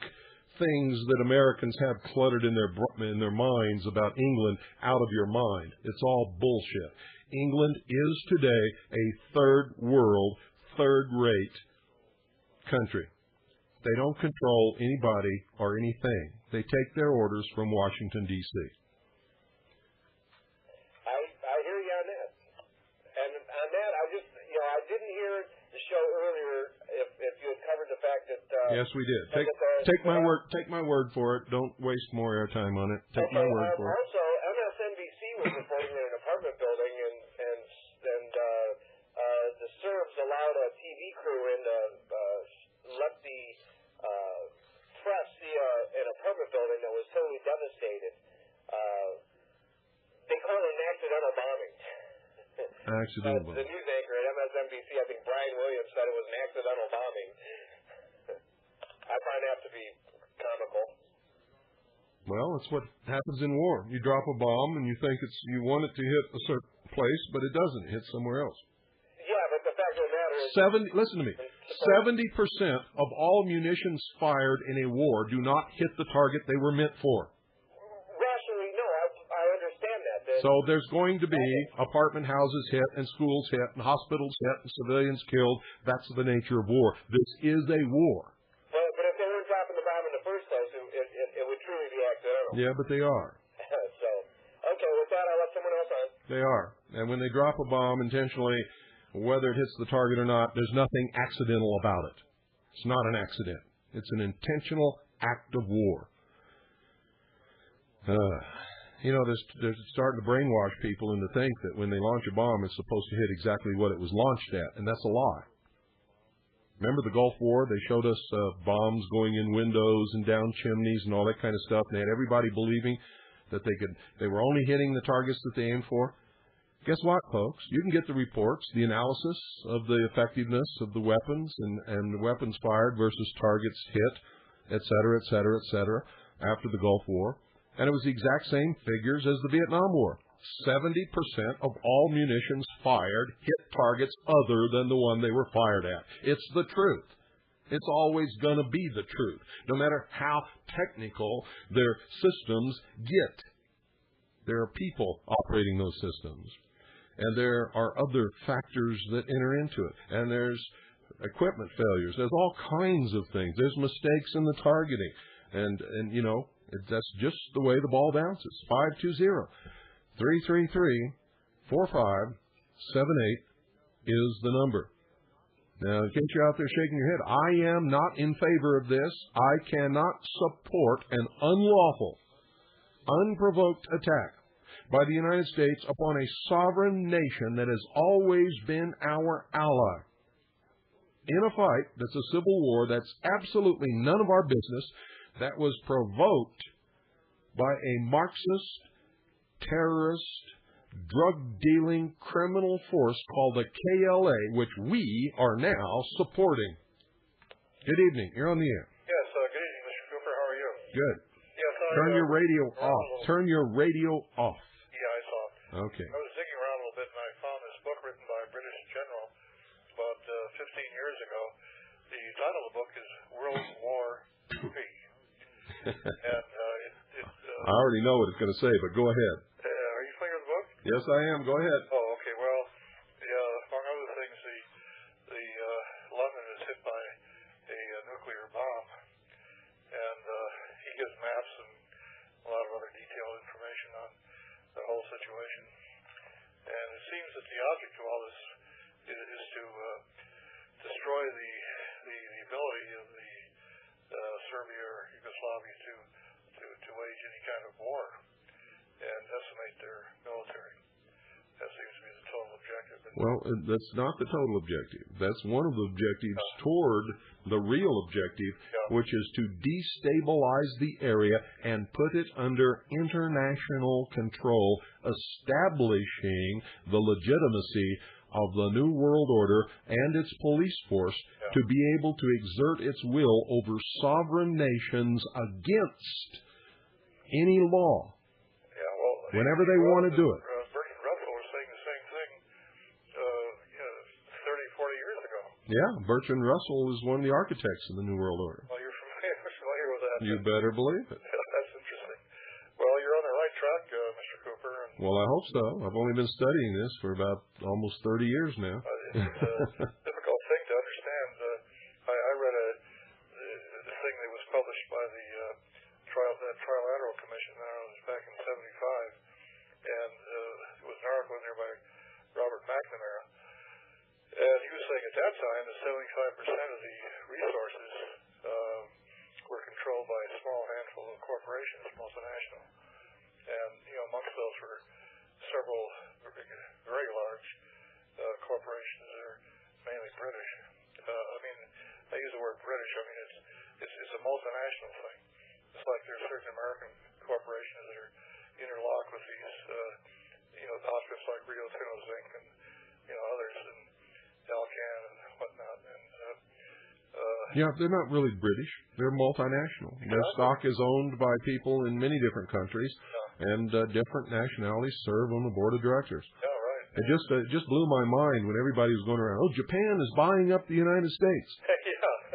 things that Americans have cluttered in their minds about England out of your mind. It's all bullshit. England is today a third world, third-rate country. They don't control anybody or anything. They take their orders from Washington, D.C. I hear you on that. And on that, I didn't hear the show earlier if you had covered the fact that... yes, we did. Take my word for it. Don't waste more airtime on it. Take my word for it. Also, MSNBC was reporting in an apartment building, and the Serbs allowed a TV crew in to let the press see an apartment building that was totally devastated. They call it an accidental bombing. Accidental. The news anchor at MSNBC, I think Brian Williams, said it was an accidental bombing. I find that to be comical. Well, that's what happens in war. You drop a bomb and you think you want it to hit a certain place, but it doesn't. It hits somewhere else. Yeah, but the fact of the matter is... Listen to me. 70% of all munitions fired in a war do not hit the target they were meant for. Rationally, no, I understand that. So there's going to be apartment houses hit and schools hit and hospitals hit and civilians killed. That's the nature of war. This is a war. But if they weren't dropping the bomb in the first place, it would truly be accidental. Yeah, but they are. So, okay, with that, I'll let someone else on. They are. And when they drop a bomb intentionally, whether it hits the target or not, there's nothing accidental about it. It's not an accident. It's an intentional act of war. They're starting to brainwash people into think that when they launch a bomb, it's supposed to hit exactly what it was launched at, and that's a lie. Remember the Gulf War? They showed us bombs going in windows and down chimneys and all that kind of stuff, and they had everybody believing that they were only hitting the targets that they aimed for. Guess what, folks? You can get the reports, the analysis of the effectiveness of the weapons and the weapons fired versus targets hit, et cetera, et cetera, et cetera, after the Gulf War. And it was the exact same figures as the Vietnam War. 70% of all munitions fired hit targets other than the one they were fired at. It's the truth. It's always going to be the truth, no matter how technical their systems get. There are people operating those systems. And there are other factors that enter into it. And there's equipment failures. There's all kinds of things. There's mistakes in the targeting. And that's just the way the ball bounces. 520-333-4578 is the number. Now, in case you're out there shaking your head, I am not in favor of this. I cannot support an unlawful, unprovoked attack by the United States upon a sovereign nation that has always been our ally. In a fight that's a civil war that's absolutely none of our business, that was provoked by a Marxist, terrorist, drug-dealing criminal force called the KLA, which we are now supporting. Good evening. You're on the air. Yes, good evening, Mr. Cooper. How are you? Good. Yes, Turn your radio off. Turn your radio off. Yeah, I saw. Okay. I was digging around a little bit, and I found this book written by a British general about 15 years ago. The title of the book is World War III. And I already know what it's going to say, but go ahead. Are you familiar with the book? Yes, I am. Go ahead. Oh, okay. Well, among other things, the London is hit by a nuclear bomb, and he gives maps and a lot of other detailed information on the whole situation. And it seems that the object of all this is to destroy the ability of the Serbia or Yugoslavia to wage any kind of war and decimate their military. That seems to be the total objective. Well, that's not the total objective. That's one of the objectives toward the real objective, which is to destabilize the area and put it under international control, establishing the legitimacy of the New World Order and its police force to be able to exert its will over sovereign nations against any law, whenever they want to do it. Yeah, Bertrand Russell is one of the architects of the New World Order. Well, you're familiar with that. You better believe it. That's interesting. Well, you're on the right track, Mr. Cooper. Well, I hope so. I've only been studying this for about almost 30 years now. It's a difficult thing to understand. I read the thing that was published by the Trilateral Commission. It was back in '75, and it was an article in there by Robert McNamara. And he was saying at that time that 75% of the resources were controlled by a small handful of corporations, multinational. And, amongst those were several very large corporations that are mainly British. I use the word British. It's a multinational thing. It's like there's certain American corporations that are interlocked with these, outfits like Rio Tinto Zinc and, others, and Alcan and whatnot. Yeah, they're not really British. They're multinational. Their stock is owned by people in many different countries, and different nationalities serve on the board of directors. Yeah, right. It just blew my mind when everybody was going around, Japan is buying up the United States.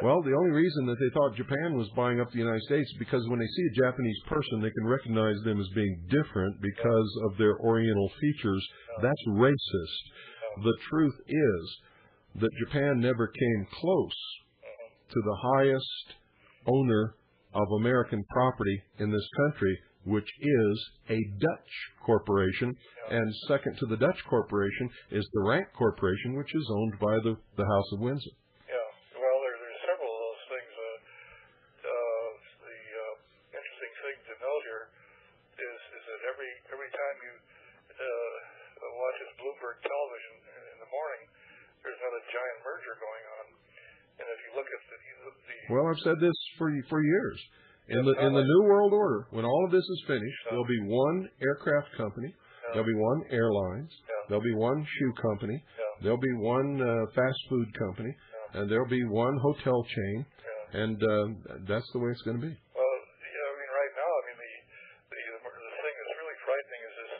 Well, the only reason that they thought Japan was buying up the United States is because when they see a Japanese person, they can recognize them as being different because of their Oriental features. That's racist. The truth is that Japan never came close to the highest owner of American property in this country, which is a Dutch corporation. And second to the Dutch corporation is the Rank Corporation, which is owned by the House of Windsor. Yeah, well, there's several of those things. The interesting thing to note here is that every time you watch this Bloomberg television in the morning, there's not a giant merger going on. And if you look at the well, I've said this for years. In the New World Order, when all of this is finished, there'll be one aircraft company, there'll be one airlines, there'll be one shoe company, there'll be one fast food company, and there'll be one hotel chain, and that's the way it's going to be. Well, right now, the thing that's really frightening is this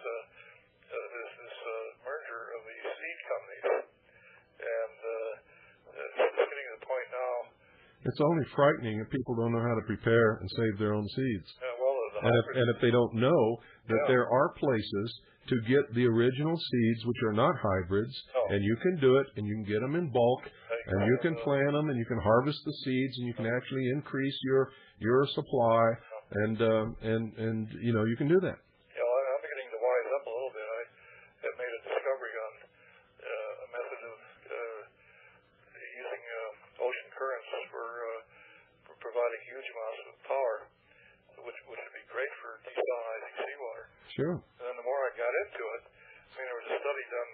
merger of the seed companies, and it's getting to the point now. It's only frightening if people don't know how to prepare and save their own seeds. And if they don't know that there are places to get the original seeds, which are not hybrids, and you can do it, and you can get them in bulk, and you can plant them, and you can harvest the seeds, and you can actually increase your supply, and you can do that. Yeah, well, I'm beginning to wise up a little bit. I have made a discovery on a method of using ocean currents for providing huge amounts of power, which would be great for desalinizing seawater. Sure. And then the more I got into it, there was a study done,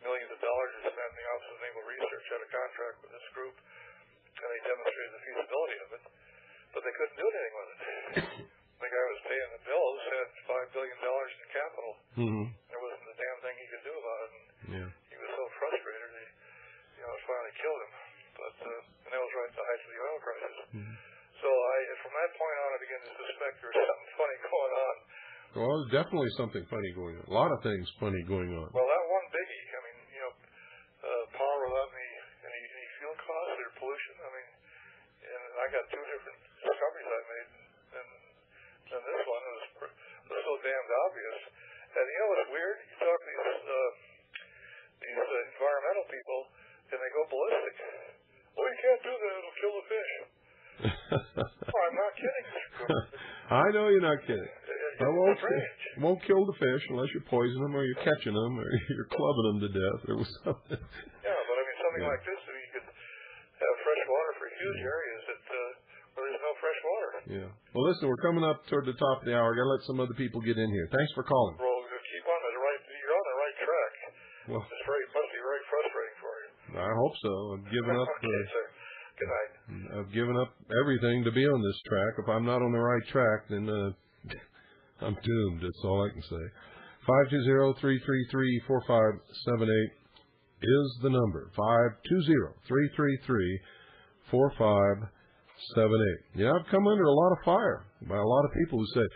millions of dollars are spent in the Office of Naval Research, had a contract with this group, and they demonstrated the feasibility of it, but they couldn't do anything with it. The guy was paying the bills, had $5 billion in capital. There wasn't a damn thing he could do about it. And he was so frustrated, it finally killed him. But and that was right at the height of the oil crisis. So from that point on, I began to suspect there was something funny going on. Well, there's definitely something funny going on. A lot of things funny going on. Well, that one biggie, power without any fuel costs or pollution. And I got two different discoveries I made, and this one was so damned obvious. And what's weird? You talk to these environmental people, and they go ballistic. Well, you can't do that; it'll kill the fish. Oh, I'm not kidding. I know you're not kidding. It won't kill the fish unless you poison them, or you're catching them, or you're clubbing them to death, or something. Yeah, but something like this, you could have fresh water for huge areas where there's Yeah. Well, listen, we're coming up toward the top of the hour. Got to let some other people get in here. Thanks for calling. Well, keep on the right. You're on the right track. Well, must be very frustrating for you. I hope so. I've given up. Okay, sir. Good night. I've given up everything to be on this track. If I'm not on the right track, then I'm doomed. That's all I can say. 520-333-4578 is the number. 520-333-4578. Yeah, I've come under a lot of fire by a lot of people who say,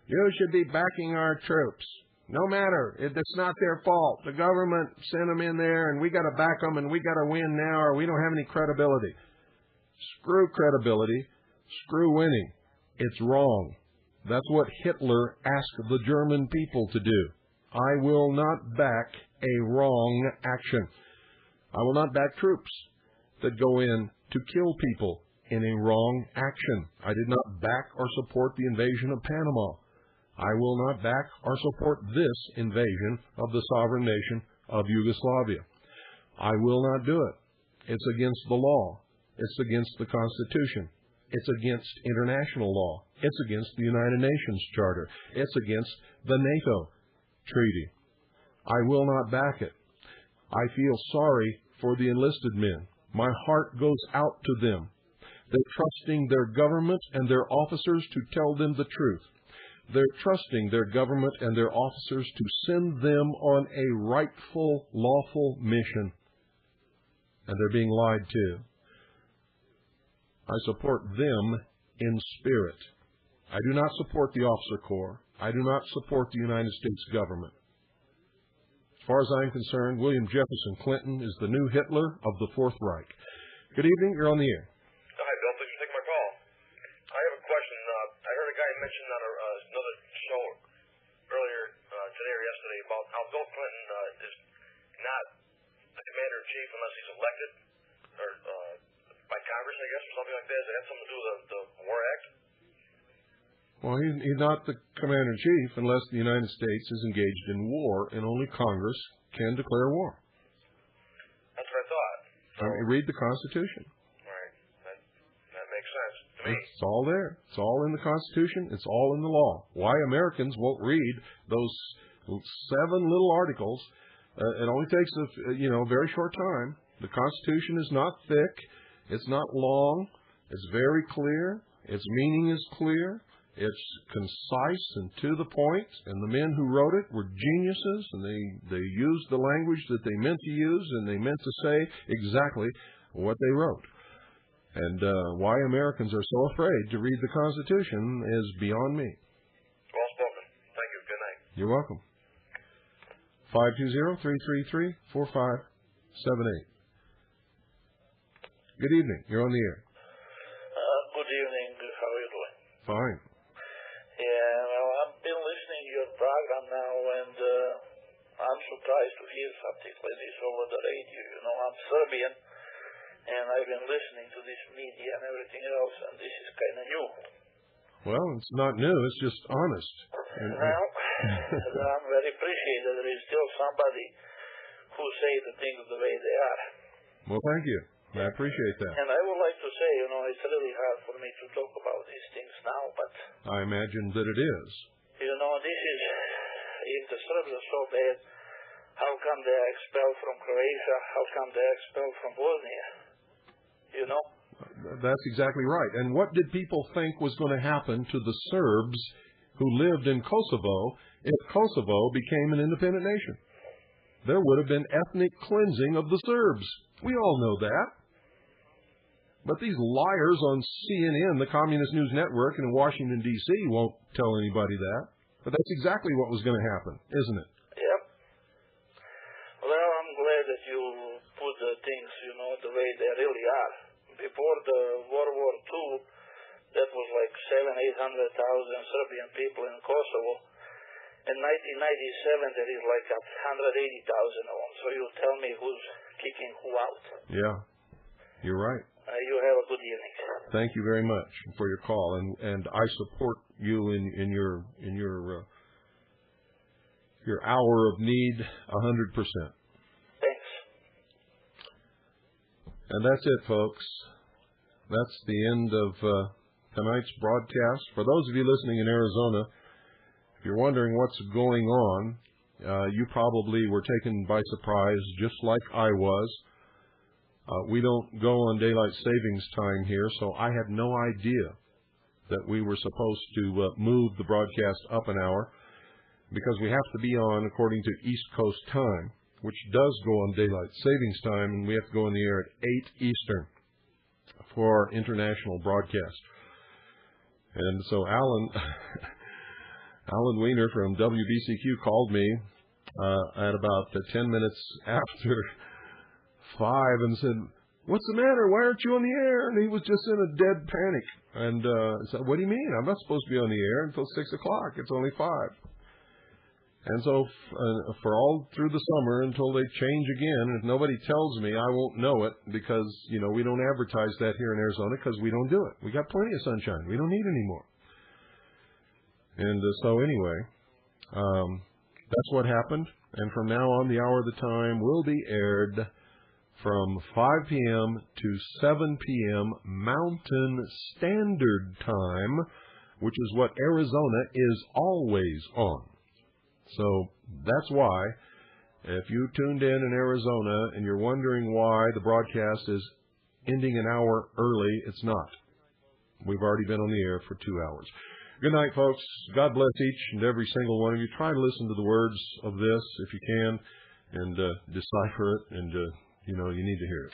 you should be backing our troops. No matter. It's not their fault. The government sent them in there, and we got to back them, and we got to win now, or we don't have any credibility. Screw credibility. Screw winning. It's wrong. That's what Hitler asked the German people to do. I will not back a wrong action. I will not back troops that go in to kill people in a wrong action. I did not back or support the invasion of Panama. I will not back or support this invasion of the sovereign nation of Yugoslavia. I will not do it. It's against the law. It's against the Constitution. It's against international law. It's against the United Nations Charter. It's against the NATO Treaty. I will not back it. I feel sorry for the enlisted men. My heart goes out to them. They're trusting their government and their officers to tell them the truth. They're trusting their government and their officers to send them on a rightful, lawful mission. And they're being lied to. I support them in spirit. I do not support the officer corps. I do not support the United States government. As far as I'm concerned, William Jefferson Clinton is the new Hitler of the Fourth Reich. Good evening. You're on the air. Hi, Bill. Thanks for taking my call. I have a question. I heard a guy mention on another show earlier today or yesterday about how Bill Clinton is not the commander-in-chief unless he's elected or by Congress, I guess, or something like that. Does that have something to do with the War Act? Well, he's not the commander-in-chief unless the United States is engaged in war, and only Congress can declare war. That's what I thought. So, read the Constitution. Right. That makes sense to me. It's all there. It's all in the Constitution. It's all in the law. Why Americans won't read those 7 little articles, it only takes a very short time. The Constitution is not thick. It's not long. It's very clear. Its meaning is clear. It's concise and to the point, and the men who wrote it were geniuses, and they used the language that they meant to use, and they meant to say exactly what they wrote. And why Americans are so afraid to read the Constitution is beyond me. Well spoken. Thank you. Good night. You're welcome. 520-333-4578. Good evening. You're on the air. Good evening. How are you doing? Fine. Yeah, well, I've been listening to your program now, and I'm surprised to hear something like this over the radio. I'm Serbian, and I've been listening to this media and everything else, and this is kind of new. Well, it's not new. It's just honest. Well, I'm very appreciated that there is still somebody who say the things the way they are. Well, thank you. I appreciate that. And I would like to say, it's really hard for me to talk about these things now, but I imagine that it is. This is, if the Serbs are so bad, how come they are expelled from Croatia? How come they are expelled from Bosnia? That's exactly right. And what did people think was going to happen to the Serbs who lived in Kosovo if Kosovo became an independent nation? There would have been ethnic cleansing of the Serbs. We all know that. But these liars on CNN, the Communist News Network, and in Washington, D.C. won't tell anybody that. But that's exactly what was going to happen, isn't it? Yep. Well, I'm glad that you put the things, the way they really are. Before the World War II, that was like 700,000-800,000 Serbian people in Kosovo. In 1997, there is like 180,000 of them. So you tell me who's kicking who out. Yeah, you're right. You have a good evening. Thank you very much for your call, and I support you in your hour of need 100%. Thanks. And that's it, folks. That's the end of tonight's broadcast. For those of you listening in Arizona, if you're wondering what's going on, you probably were taken by surprise, just like I was. We don't go on daylight savings time here, so I had no idea that we were supposed to move the broadcast up an hour, because we have to be on according to East Coast time, which does go on daylight savings time, and we have to go on the air at 8 Eastern for our international broadcast. And so Alan Weiner from WBCQ called me at about 10 minutes after 5 and said, "What's the matter? Why aren't you on the air?" And he was just in a dead panic. And I said, "What do you mean? I'm not supposed to be on the air until 6 o'clock. It's only 5. And so for all through the summer until they change again, and if nobody tells me, I won't know it, because, you know, we don't advertise that here in Arizona because we don't do it. We got plenty of sunshine. We don't need any more. And so anyway, that's what happened. And from now on, the hour of the time will be aired from 5 p.m. to 7 p.m. Mountain Standard Time, which is what Arizona is always on. So that's why, if you tuned in Arizona and you're wondering why the broadcast is ending an hour early, it's not. We've already been on the air for 2 hours. Good night, folks. God bless each and every single one of you. Try to listen to the words of this if you can, and decipher it, and you know, you need to hear it.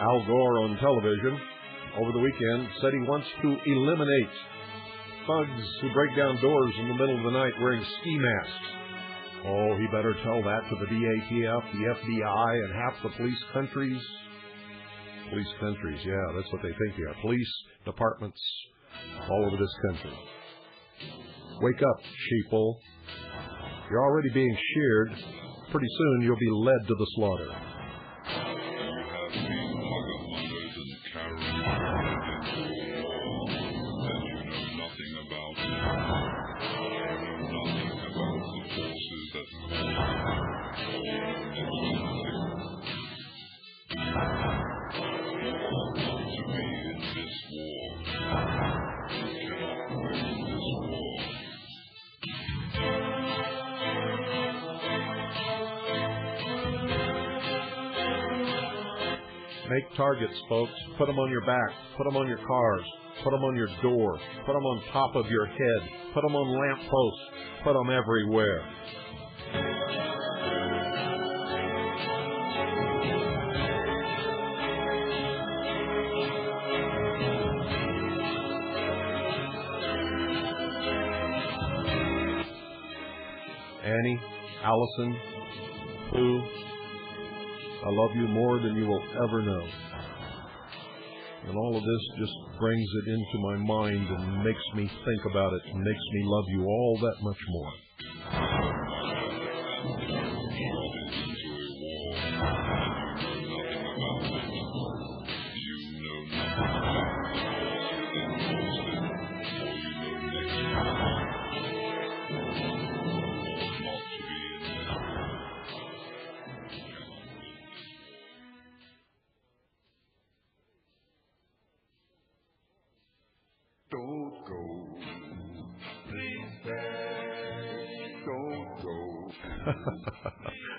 Al Gore on television over the weekend said he wants to eliminate thugs who break down doors in the middle of the night wearing ski masks. Oh, he better tell that to the DATF, the FBI, and half the police countries. Police countries, yeah, that's what they think here. Police departments all over this country. Wake up, sheeple. You're already being sheared. Pretty soon you'll be led to the slaughter. Make targets, folks. Put them on your back. Put them on your cars. Put them on your door. Put them on top of your head. Put them on lampposts. Put them everywhere. Annie, Allison, Pooh, I love you more than you will ever know. And all of this just brings it into my mind and makes me think about it and makes me love you all that much more.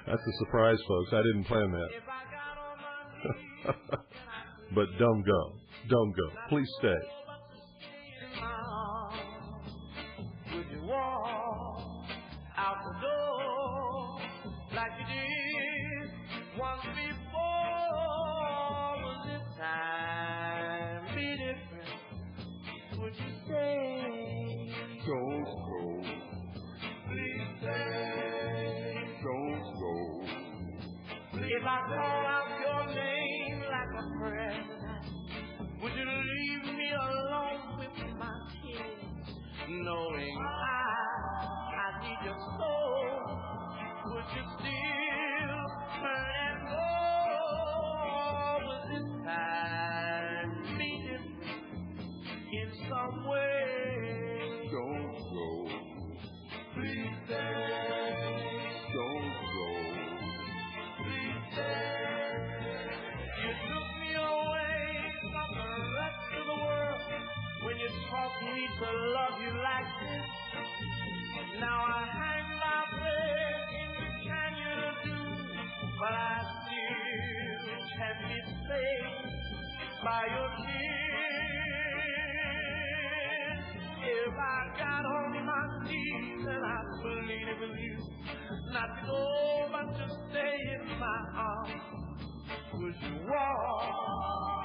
That's a surprise, folks. I didn't plan that. But don't go. Don't go. Please stay. Would you walk out the door like you did once before? Will this time be different? Would you say, don't go, please say, don't go. If I call out your name like a friend, would you leave me alone with my kids, knowing I need your soul? Would you still turn and go? Would this time be different in some way? Don't go, please stay. Don't go, please stay. You took me away from the rest of the world when you taught me to love you like this. Now I hang my head in the canyon of doom, but I still can be safe by your kiss. If I got on my knees and I pleaded with you not to go but to stay in my arms, would you walk